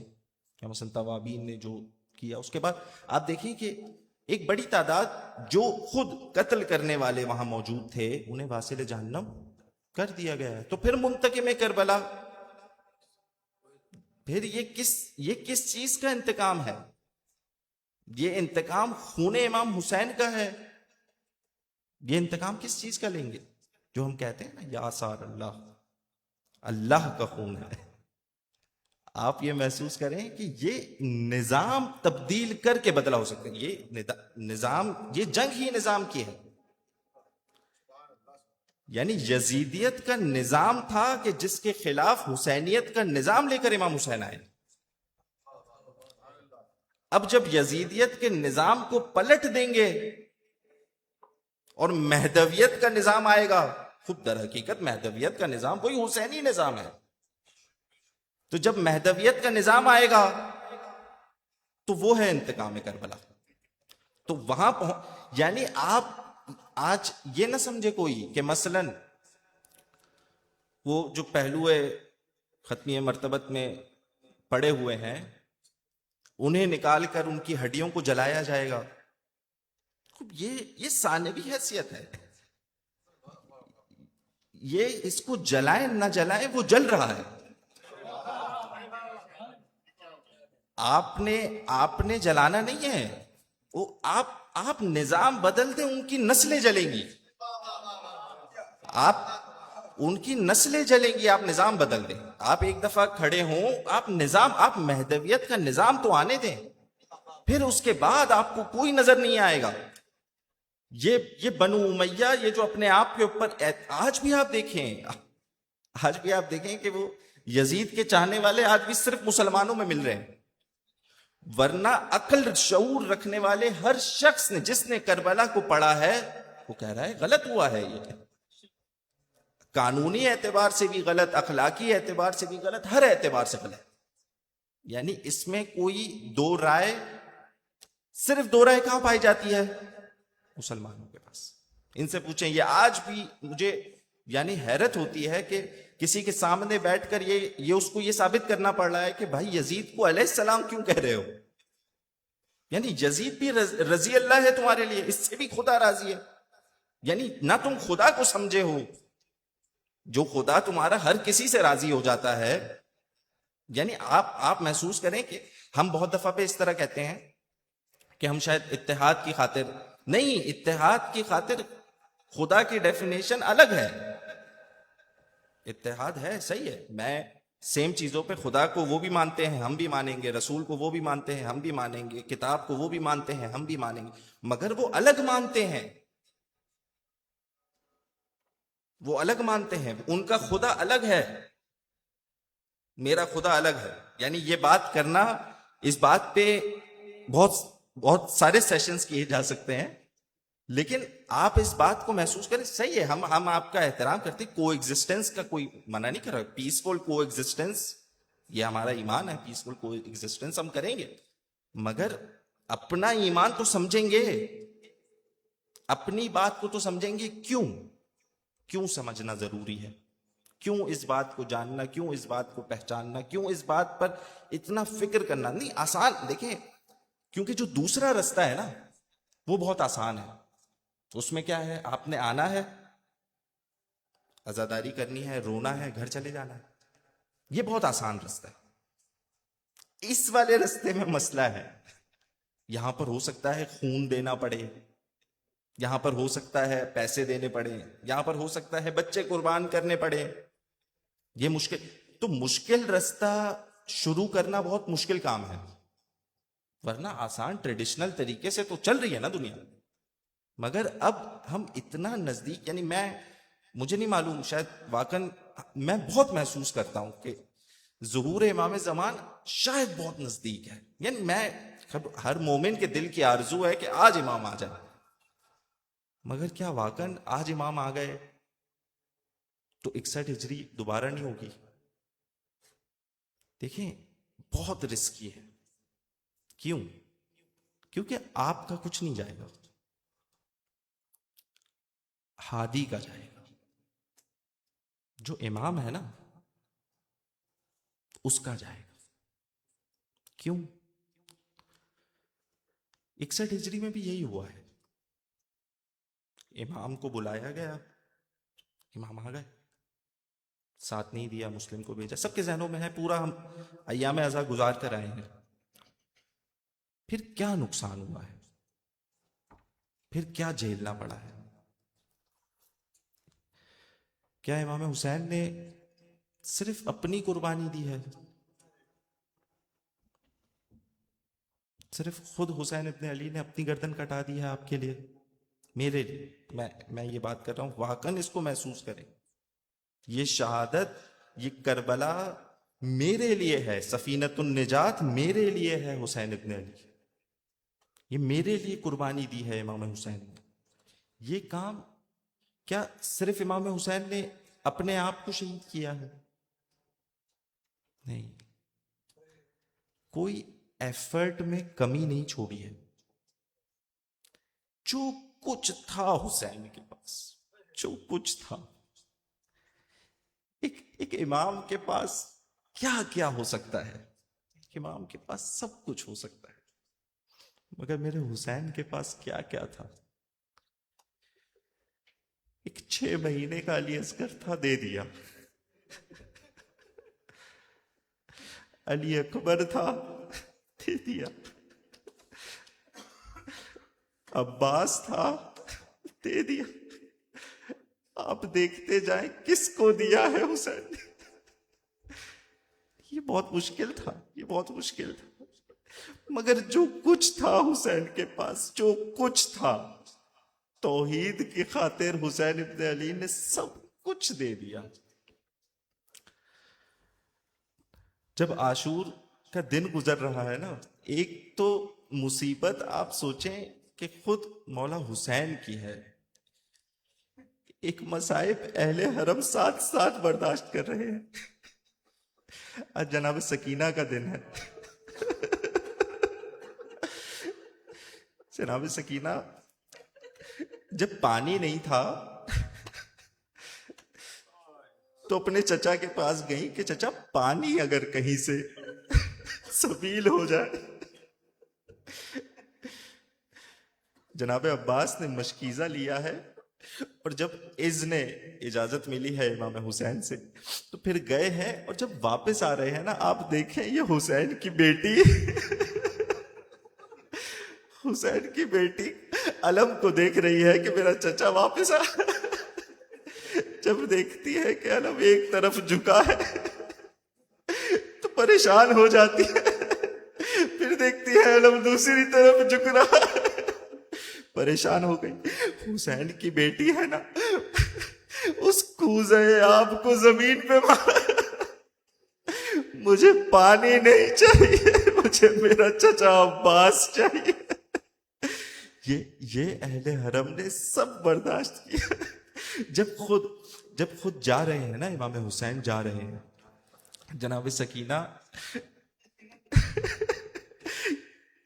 یا مثلا توابین نے جو کیا. اس کے بعد آپ دیکھیں کہ ایک بڑی تعداد جو خود قتل کرنے والے وہاں موجود تھے انہیں واصل جہنم کر دیا گیا ہے. تو پھر منتقم کربلا، پھر یہ کس چیز کا انتقام ہے؟ یہ انتقام خون امام حسین کا ہے. یہ انتقام کس چیز کا لیں گے؟ جو ہم کہتے ہیں نا یا سار اللہ کا خون ہے. آپ یہ محسوس کریں کہ یہ نظام تبدیل کر کے بدلا ہو سکتا ہے. یہ نظام، یہ جنگ ہی نظام کی ہے. یعنی یزیدیت کا نظام تھا کہ جس کے خلاف حسینیت کا نظام لے کر امام حسین آئے. اب جب یزیدیت کے نظام کو پلٹ دیں گے اور مہدویت کا نظام آئے گا، خود در حقیقت مہدویت کا نظام وہی حسینی نظام ہے. تو جب مہدویت کا نظام آئے گا تو وہ ہے انتقام کربلا. تو وہاں یعنی آپ آج یہ نہ سمجھے کوئی کہ مثلا وہ جو پہلو ختمی مرتبت میں پڑے ہوئے ہیں انہیں نکال کر ان کی ہڈیوں کو جلایا جائے گا. یہ ثانوی حیثیت ہے. یہ اس کو جلائیں نہ جلائیں وہ جل رہا ہے. آپ نے جلانا نہیں ہے، وہ آپ نظام بدل دیں، ان کی نسلیں جلیں گی. آپ ان کی نسلیں جلیں گی، آپ نظام بدل دیں. آپ ایک دفعہ کھڑے ہوں، آپ مہدویت کا نظام تو آنے دیں، پھر اس کے بعد آپ کو کوئی نظر نہیں آئے گا. یہ بنو امیہ، یہ جو اپنے آپ کے اوپر آج بھی آپ دیکھیں کہ وہ یزید کے چاہنے والے آج بھی صرف مسلمانوں میں مل رہے ہیں. ورنہ عقل شعور رکھنے والے ہر شخص نے جس نے کربلا کو پڑھا ہے وہ کہہ رہا ہے غلط ہوا ہے. یہ قانونی اعتبار سے بھی غلط، اخلاقی اعتبار سے بھی غلط، ہر اعتبار سے غلط. یعنی اس میں کوئی صرف دو رائے کہاں پائی جاتی ہے؟ مسلمانوں کے پاس. ان سے پوچھیں. یہ آج بھی مجھے یعنی حیرت ہوتی ہے کہ کسی کے سامنے بیٹھ کر یہ اس کو یہ ثابت کرنا پڑ رہا ہے کہ بھائی یزید کو علیہ السلام کیوں کہہ رہے ہو؟ یعنی یزید بھی رضی اللہ ہے تمہارے لیے، اس سے بھی خدا راضی ہے. یعنی نہ تم خدا کو سمجھے ہو، جو خدا تمہارا ہر کسی سے راضی ہو جاتا ہے. یعنی آپ محسوس کریں کہ ہم بہت دفعہ پہ اس طرح کہتے ہیں کہ ہم شاید اتحاد کی خاطر نہیں، اتحاد کی خاطر خدا کی ڈیفینیشن الگ ہے. اتحاد ہے، صحیح ہے، میں سیم چیزوں پہ خدا کو وہ بھی مانتے ہیں ہم بھی مانیں گے، رسول کو وہ بھی مانتے ہیں ہم بھی مانیں گے، کتاب کو وہ بھی مانتے ہیں ہم بھی مانیں گے، مگر وہ الگ مانتے ہیں. وہ الگ مانتے ہیں، ان کا خدا الگ ہے، میرا خدا الگ ہے. یعنی یہ بات کرنا، اس بات پہ بہت سارے سیشنز کیے جا سکتے ہیں، لیکن آپ اس بات کو محسوس کریں. صحیح ہے، ہم آپ کا احترام کرتے ہیں، کو ایگزسٹنس کا کوئی منع نہیں کر رہا. پیسفل کو ایگزسٹنس یہ ہمارا ایمان ہے، پیسفل کو ایگزسٹنس ہم کریں گے، مگر اپنا ایمان تو سمجھیں گے، اپنی بات کو تو سمجھیں گے. کیوں سمجھنا ضروری ہے؟ کیوں اس بات کو جاننا, کیوں اس بات کو پہچاننا, کیوں اس بات پر اتنا فکر کرنا؟ نہیں آسان, دیکھیں کیونکہ جو دوسرا رستہ ہے نا وہ بہت آسان ہے. اس میں کیا ہے, آپ نے آنا ہے, عزاداری کرنی ہے, رونا ہے, گھر چلے جانا ہے. یہ بہت آسان رستہ ہے. اس والے رستے میں مسئلہ ہے. یہاں پر ہو سکتا ہے خون دینا پڑے, یہاں پر ہو سکتا ہے پیسے دینے پڑے, یہاں پر ہو سکتا ہے بچے قربان کرنے پڑے. یہ مشکل, تو مشکل رستہ شروع کرنا بہت مشکل کام ہے, ورنہ آسان ٹریڈیشنل طریقے سے تو چل رہی ہے نا دنیا. مگر اب ہم اتنا نزدیک, یعنی مجھے نہیں معلوم, شاید واقعاً میں بہت محسوس کرتا ہوں کہ ظہور امام زمان شاید بہت نزدیک ہے. یعنی ہر مومن کے دل کی آرزو ہے کہ آج امام آ جائے, مگر کیا واقعاً آج امام آ گئے تو 61 ہجری دوبارہ نہیں ہوگی؟ دیکھیں بہت رسکی ہے. کیوں؟ کیونکہ آپ کا کچھ نہیں جائے گا, ہادی کا جائے گا. جو امام ہے نا اس کا جائے گا. کیوں؟ 61 ہجری میں بھی یہی ہوا ہے. امام کو بلایا گیا, امام آ گئے, ساتھ نہیں دیا, مسلم کو بھیجا. سب کے ذہنوں میں ہے, پورا ہم ایام ازا گزار کر آئے ہیں. پھر کیا نقصان ہوا ہے, پھر کیا جھیلنا پڑا ہے؟ کیا امام حسین نے صرف اپنی قربانی دی ہے؟ صرف خود حسین ابن علی نے اپنی گردن کٹا دی ہے آپ کے لیے, میرے لیے؟ میں یہ بات کر رہا ہوں, واقعاً اس کو محسوس کریں. یہ شہادت, یہ کربلا میرے لیے ہے, سفینۃ النجات میرے لیے ہے حسین ابن علی. یہ میرے لیے قربانی دی ہے امام حسین نے. یہ کام کیا صرف امام حسین نے اپنے آپ کو شہید کیا ہے؟ نہیں, کوئی ایفرٹ میں کمی نہیں چھوڑی ہے. جو کچھ تھا حسین کے پاس, جو کچھ تھا, ایک امام کے پاس کیا کیا ہو سکتا ہے؟ ایک امام کے پاس سب کچھ ہو سکتا ہے, مگر میرے حسین کے پاس کیا کیا تھا؟ ایک 6 مہینے کا علی اصغر تھا, دے دیا. علی اکبر تھا, دے دیا. عباس تھا, دے دیا. آپ دیکھتے جائیں کس کو دیا ہے حسین نے. یہ بہت مشکل تھا, یہ بہت مشکل تھا. مگر جو کچھ تھا حسین کے پاس, جو کچھ تھا, توحید کی خاطر حسین ابن علی نے سب کچھ دے دیا. جب عاشور کا دن گزر رہا ہے نا, ایک تو مصیبت آپ سوچیں کہ خود مولا حسین کی ہے, ایک مصائب اہل حرم ساتھ ساتھ برداشت کر رہے ہیں. آج جناب سکینہ کا دن ہے. جناب سکینہ جب پانی نہیں تھا تو اپنے چچا کے پاس گئی کہ چچا پانی اگر کہیں سے سبیل ہو جائے. جناب عباس نے مشکیزہ لیا ہے, اور جب اذن اجازت ملی ہے امام حسین سے تو پھر گئے ہیں, اور جب واپس آ رہے ہیں نا, آپ دیکھیں یہ حسین کی بیٹی حسین کی بیٹی علم کو دیکھ رہی ہے کہ میرا چچا واپس آ. جب دیکھتی ہے کہ علم ایک طرف جھکا ہے تو پریشان ہو جاتی ہے, پھر دیکھتی ہے علم دوسری طرف جھک رہا ہے, پریشان ہو گئی. حسین کی بیٹی ہے نا, اس کوزے آپ کو زمین پہ مارا. مجھے پانی نہیں چاہیے, مجھے میرا چچا عباس چاہیے. یہ اہل حرم نے سب برداشت کیا. جب خود جا رہے ہیں نا, امام حسین جا رہے ہیں, جناب سکینہ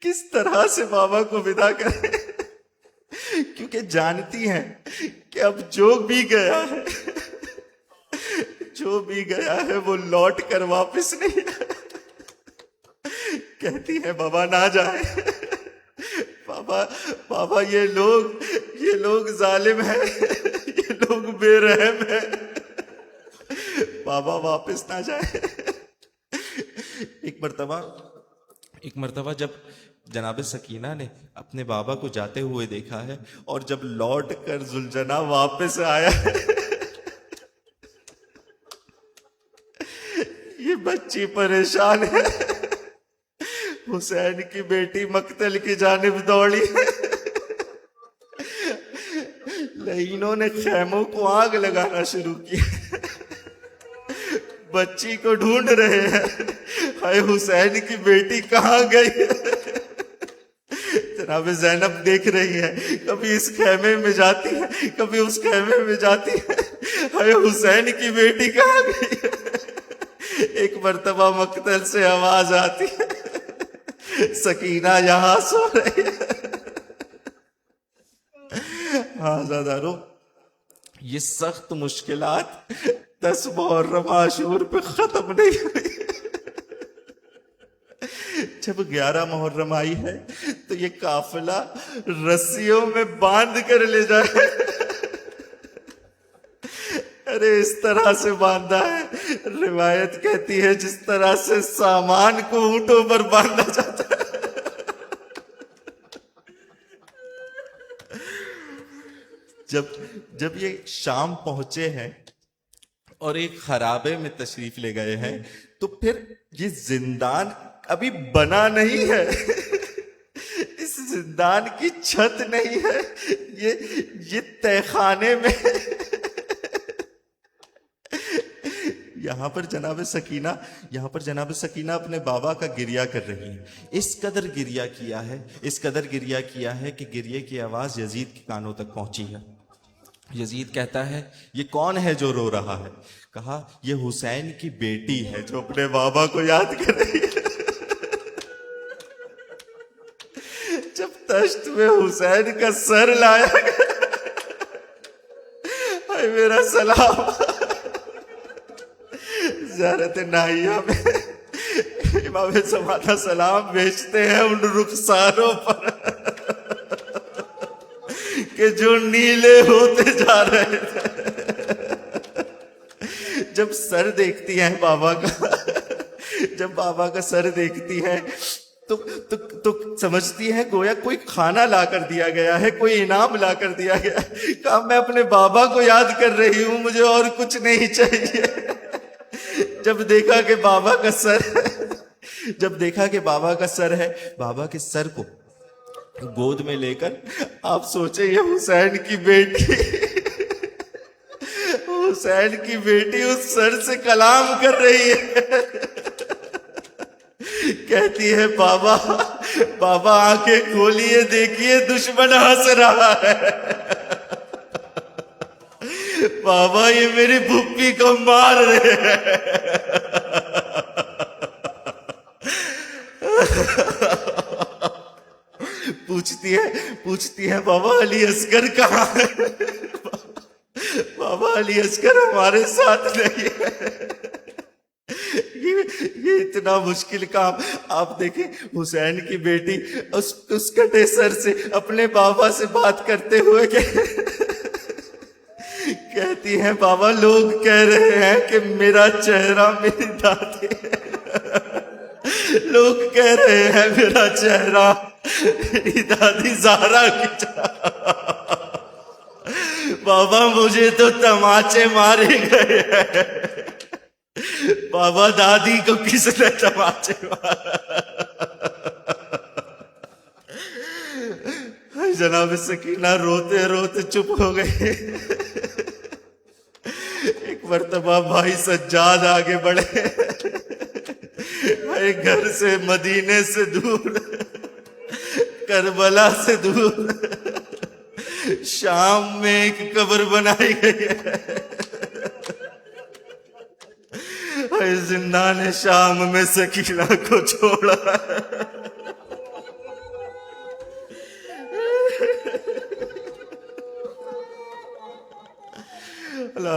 کس طرح سے بابا کو ودا کرے, کیونکہ جانتی ہیں کہ اب جو بھی گیا ہے جو بھی گیا ہے وہ لوٹ کر واپس نہیں آیا۔ کہتی ہے بابا نہ جائے، بابا یہ لوگ ظالم ہیں، یہ لوگ بے رحم ہیں، بابا واپس نہ جائے۔ ایک مرتبہ جب جناب سکینہ نے اپنے بابا کو جاتے ہوئے دیکھا ہے اور جب لوٹ کر ذوالجناح واپس آیا ہے، یہ بچی پریشان ہے، حسین کی بیٹی مقتل کی جانب دوڑی ہے، لعینوں نے خیموں کو آگ لگانا شروع کی، بچی کو ڈھونڈ رہے ہیں، ہائے حسین کی بیٹی کہاں گئی؟ جناب زینب دیکھ رہی ہے، کبھی اس خیمے میں جاتی ہے، کبھی اس خیمے میں جاتی ہے، ہائے حسین کی بیٹی کہاں گئی؟ ایک مرتبہ مقتل سے آواز آتی ہے، سکینہ یہاں سو رہی ہے۔ ہاں زادارو، یہ سخت مشکلات 10 محرم عاشور پہ ختم نہیں ہوئی۔ جب 11 محرم آئی ہے تو یہ قافلہ رسیوں میں باندھ کر لے جائے، ارے اس طرح سے باندھا ہے، روایت کہتی ہے جس طرح سے سامان کو اونٹوں پر باندھا جاتا ہے۔ جب یہ شام پہنچے ہیں اور ایک خرابے میں تشریف لے گئے ہیں تو پھر یہ زندان ابھی بنا نہیں ہے، اس زندان کی چھت نہیں ہے، یہ تہہ خانے میں۔ یہاں پر جناب سکینہ اپنے بابا کا گریہ کر رہی ہے۔ اس قدر گریہ کیا ہے کہ گریے کی آواز یزید کے کانوں تک پہنچی ہے۔ یزید کہتا ہے یہ کون ہے جو رو رہا ہے؟ کہا یہ حسین کی بیٹی ہے جو اپنے بابا کو یاد کر رہی ہے۔ جب تشت میں حسین کا سر لایا گیا، اے میرا سلام، زیارت نائیہ میں امام زمانہ سلام بھیجتے ہیں ان رخساروں پر کہ جو نیلے ہوتے جا رہے تھے۔ جب سر دیکھتی ہیں بابا کا، جب بابا کا سر دیکھتی ہے تو سمجھتی ہے گویا کوئی کھانا لا کر دیا گیا ہے، کوئی انعام لا کر دیا گیا ہے۔ کہا میں اپنے بابا کو یاد کر رہی ہوں، مجھے اور کچھ نہیں چاہیے۔ جب دیکھا کہ بابا کا سر ہے، بابا کے سر کو گود میں لے کر آپ سوچیں یہ حسین کی بیٹی اس سر سے کلام کر رہی ہے، کہتی ہے بابا آنکھیں کھولیے، دیکھیے دشمن ہنس رہا ہے، بابا یہ میری پھپھی کو مار رہے ہیں۔ پوچھتی ہے بابا علی اصغر کہاں ہے؟ بابا علی اصغر ہمارے ساتھ نہیں ہے۔ یہ اتنا مشکل کام آپ دیکھیں، حسین کی بیٹی اس کٹے سر سے اپنے بابا سے بات کرتے ہوئے کہتی ہیں بابا لوگ کہہ رہے ہیں کہ میرا چہرہ میری دادی ہے، لوگ کہہ رہے ہیں میرا چہرہ میری دادی زہرا کی طرح، بابا مجھے تو تماچے مارے گئے ہیں۔ بابا دادی کو کس نے تماچے مارا؟ جناب سکینہ روتے روتے چپ ہو گئے۔ ایک مرتبہ بھائی سجاد آگے بڑھے، گھر سے، مدینے سے دور، کربلا سے دور، شام میں ایک قبر بنائی گئی ہے، زندان شام میں سکینہ کو چھوڑا ہے۔ اللہ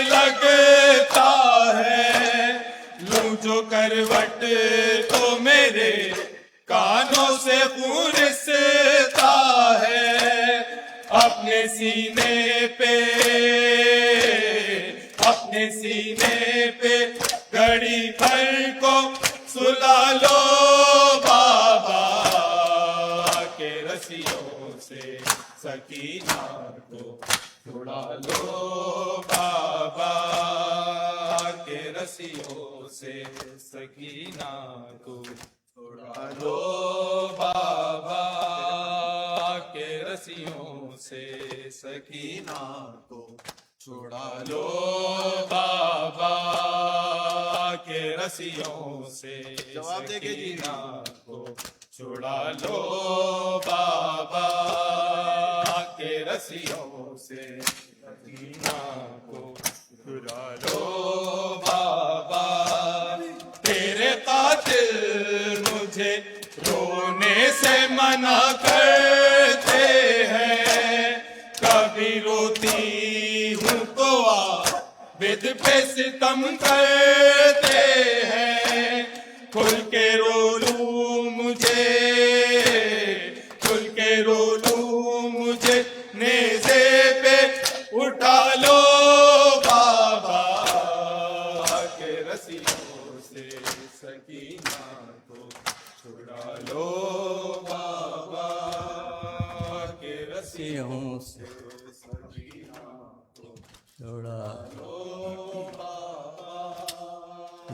لگتا ہے، لوں جو کروٹ تو میرے کانوں سے خون رستا ہے، اپنے سینے پہ گھڑی بھر کو سلا لو بابا کے رسیوں سے سکینہ کو چھڑا لو بابا کے رسیوں سے سکینہ کو چھڑا لو بابا کے رسیوں سے سکینہ کو چھڑا لو بابا کے رسیوں سے سکینہ کو چھڑا لو بابا کے رسیوں سے سکینہ کو چھڑا لو بابا، تیرے قاتل مجھے رونے سے منع کرتے ہیں، کبھی روتی ہوں تو عابد پہ ستم کرتے ہیں، کھل کے رو لوں مجھے نیزے پہ اٹھا لو بابا کے رسیوں سے سکینہ کو چھڑا لو بابا کے رسیوں سے سکینہ کو چھڑا لو بابا۔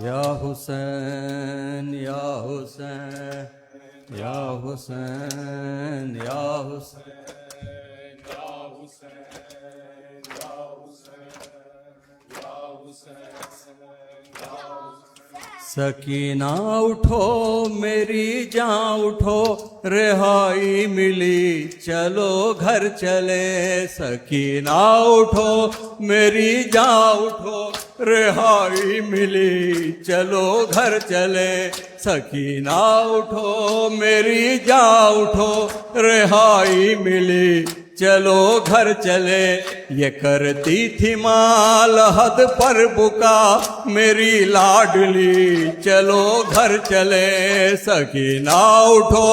یا حسین یا حسین یا حسین یا حسین سکینہ اٹھو میری جان اٹھو، رہائی ملی چلو گھر چلے، سکینہ اٹھو میری جان اٹھو، رہائی ملی چلو گھر چلے، سکینہ اٹھو میری جان اٹھو، رہائی ملی چلو گھر چلے۔ یہ کرتی تھی مال حد پر بکا میری لاڈلی، چلو گھر چلے، سکینہ اٹھو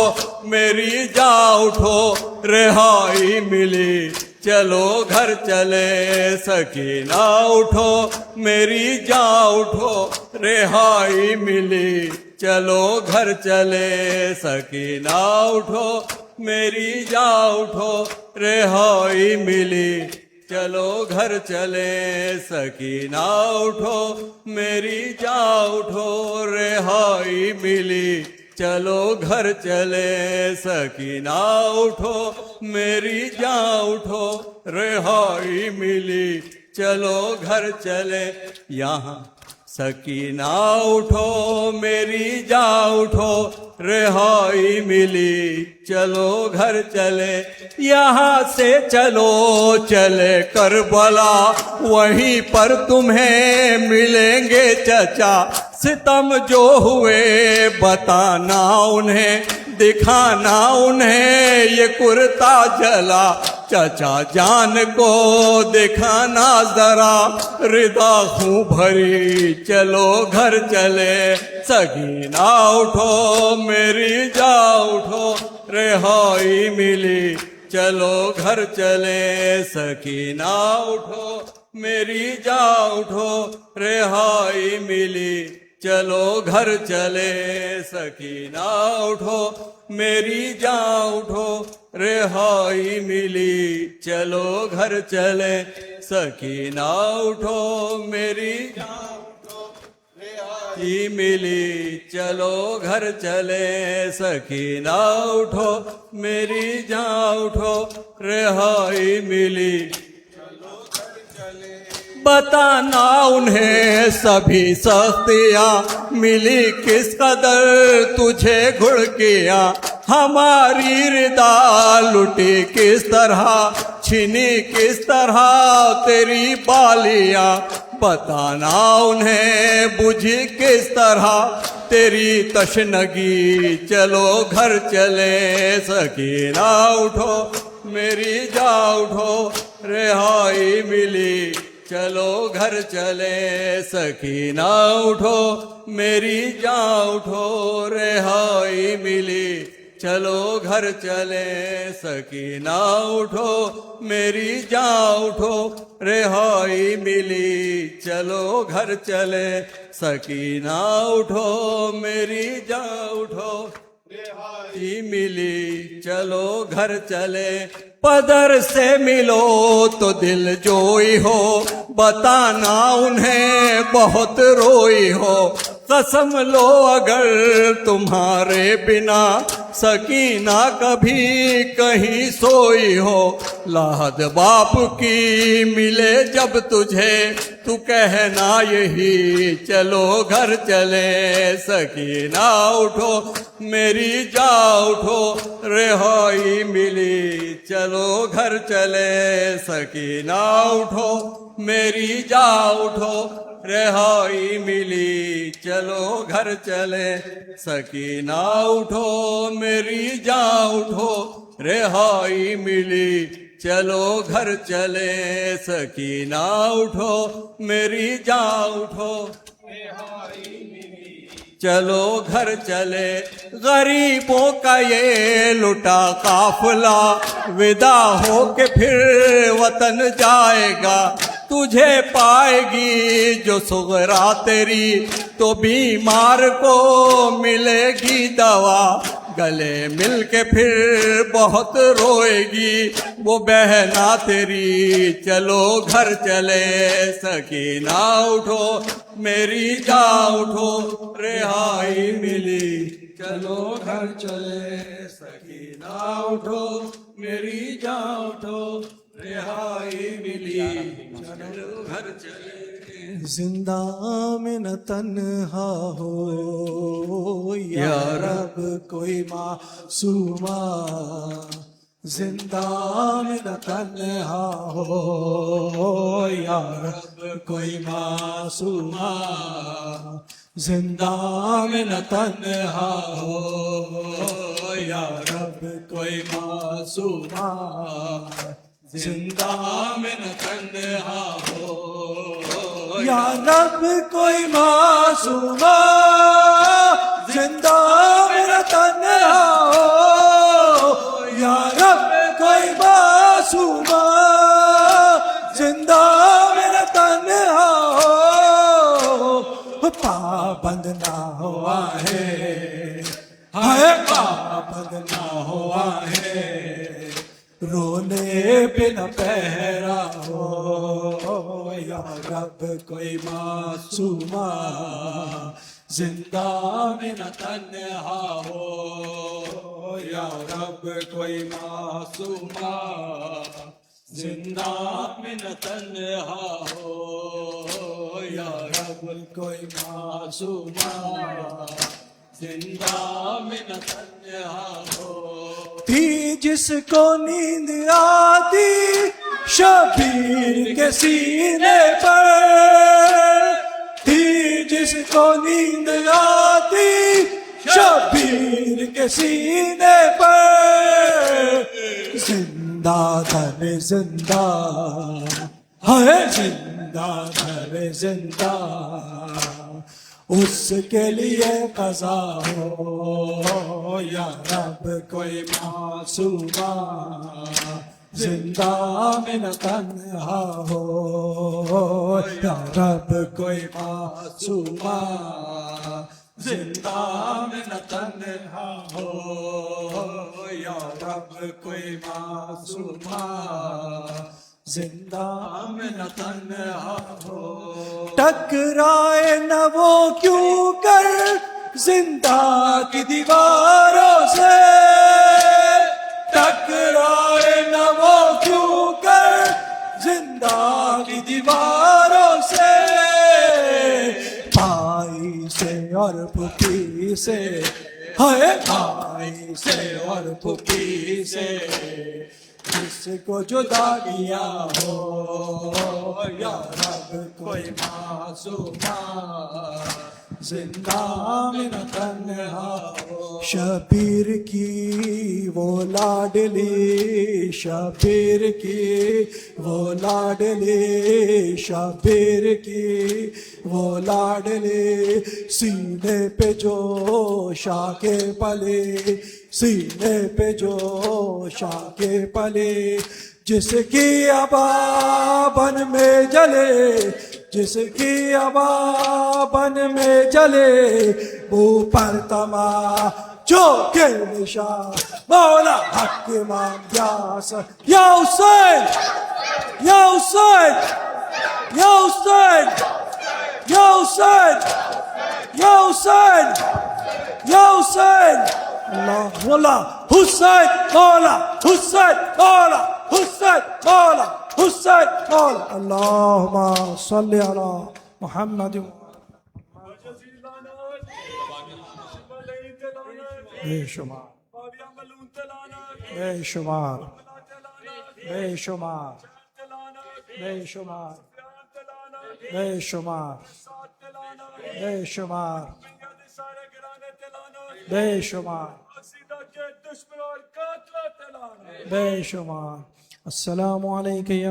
میری جان اٹھو، رہائی ملی چلو گھر چلے، سکینہ اٹھو میری جان اٹھو، رہائی ملی چلو گھر چلے، سکینہ اٹھو میری جان اٹھو، رہائی ملی چلو گھر چلے، سکینہ اٹھو میری جان اٹھو، رہائی ملی چلو گھر چلے، سکینہ اٹھو میری جان اٹھو، رہائی ملی چلو گھر چلے۔ یہاں سکینہ اٹھو میری جان اٹھو، رہائی ملی چلو گھر چلے، یہاں سے چلو چلے کربلا، وہیں پر تمہیں ملیں گے چچا، ستم جو ہوئے بتانا انہیں، دکھانا انہیں یہ کرتا جلا، چچا جان کو دکھانا ذرا، رضا خوں بھری چلو گھر چلے، سکینہ اٹھو میری جان اٹھو، رہائی ملی چلو گھر چلے، سکینہ اٹھو میری جان اٹھو، رہائی ملی چلو گھر چلے، سکینہ اٹھو میری جان اٹھو، رہائی ملی چلو گھر چلے، سکینہ اٹھو میری جان اٹھو، رہائی ملی چلو گھر چلے، سکینہ اٹھو میری جان اٹھو، رہائی ملی بتانا انہیں سبھی سختیاں ملی کس قدر تجھے گھڑکیاں، ہماری ردا لٹی کس طرح، چھنی کس طرح تیری بالیاں، بتانا انہیں بجھی کس طرح تیری تشنگی، چلو گھر چلے، سکینہ اٹھو میری جان اٹھو، رہائی ملی چلو گھر چلے سکینہ اٹھو میری جان اٹھو رہائی ملی چلو گھر چلے سکینہ اٹھو میری جان اٹھو رہائی ملی چلو گھر چلے سکینہ اٹھو میری جان اٹھو رہائی ملی چلو گھر چلے پدر سے ملو تو دل جوئی ہو بتانا انہیں بہت روئی ہو قسم لو اگر تمہارے بنا سکینہ کبھی کہیں سوئی ہو لاحد باپ کی ملے جب تجھے تو کہنا یہی چلو گھر چلے سکینہ اٹھو میری جان اٹھو رہائی ملی چلو گھر چلے سکینہ اٹھو میری جان اٹھو رہائی ملی چلو گھر چلے سکینہ اٹھو میری جان اٹھو رہائی ملی چلو گھر چلے سکینہ اٹھو میری جان اٹھو چلو گھر چلے غریبوں کا یہ لٹا قافلہ ودا ہو کے پھر وطن جائے گا تجھے پائے گی جو صغرا تیری تو بیمار کو ملے گی دوا گلے مل کے پھر بہت روئے گی وہ بہنا تیری چلو گھر چلے سکینہ اٹھو میری جان اٹھو رہائی ملی چلو گھر چلے سکینہ اٹھو میری جان اٹھو رہائی ملی چلو گھر چلے زندہ میں نہ تنہا ہو یا رب کوئی معصومہ زندہ میں نہ تنہا ہو یا رب کوئی معصومہ زندہ میں نہ تنہا ہو یا رب کوئی معصومہ زندہ میں نہ تنہا ہو یا رب کوئی معصومہ زندہ میں نہ تنہا ہو یا رب کوئی معصومہ زندہ میں نہ تنہا ہو پابند نہ ہوا ہے پابند نہ ہوا ہے رونے پہ نہ پہرا ہو یا رب کوئی معصومہ زندہ میں نہ تنہا ہو یا رب کوئی معصومہ زندہ میں نہ تنہا ہو یا رب کوئی معصومہ زندہ میں نہ تنہا ہو تھی جس کو نیند آتی شبیر کے سینے پر تھی جس کو نیند آتی شبیر کے سینے پر زندہ در زندہ ہے زندہ در زندہ اس کے لیے قضا ہو یا رب کوئی معصومہ زندہ میں نہ تنہا ہو یا رب کوئی معصومہ زندہ میں نہ تنہا ہو یا رب کوئی معصومہ زندہ میں نہ تنہا ہو ٹکرائے نہ وہ کیوں کر زندہ کی دیواروں سے ٹکرائے نہ وہ کیوں کر زندہ کی دیواروں سے بھائی سے اور پھوپھی سے ہے بھائی سے اور پھوپھی سے جس کو جدا کیا ہو یا رب کوئی معصومہ زندہ میں نہ تنہا ہو شبیر کی وہ لاڈلی شبیر کی، وہ لاڈلی شبیر کی، وہ لاڈلی سینے پہ جو شاہ کے پلے، سینے پہ جو شاہ کے پلے، جس کی ابا بن میں جلے، جس کی ابا بن میں جلے، وہ پر تما جو کے نشان مولا حق امام یاسر، یا حسین یا حسین یا حسین یا حسین یا حسین یا حسین، اللہ مولا حسین مولا حسین مولا حسین مولا حسین مولا، اللہم صلی علی محمد بے شمار بے شمار بے شمار بے شمار بے شمار بے شمار بے شمار بے شمار۔ السلام علیکم۔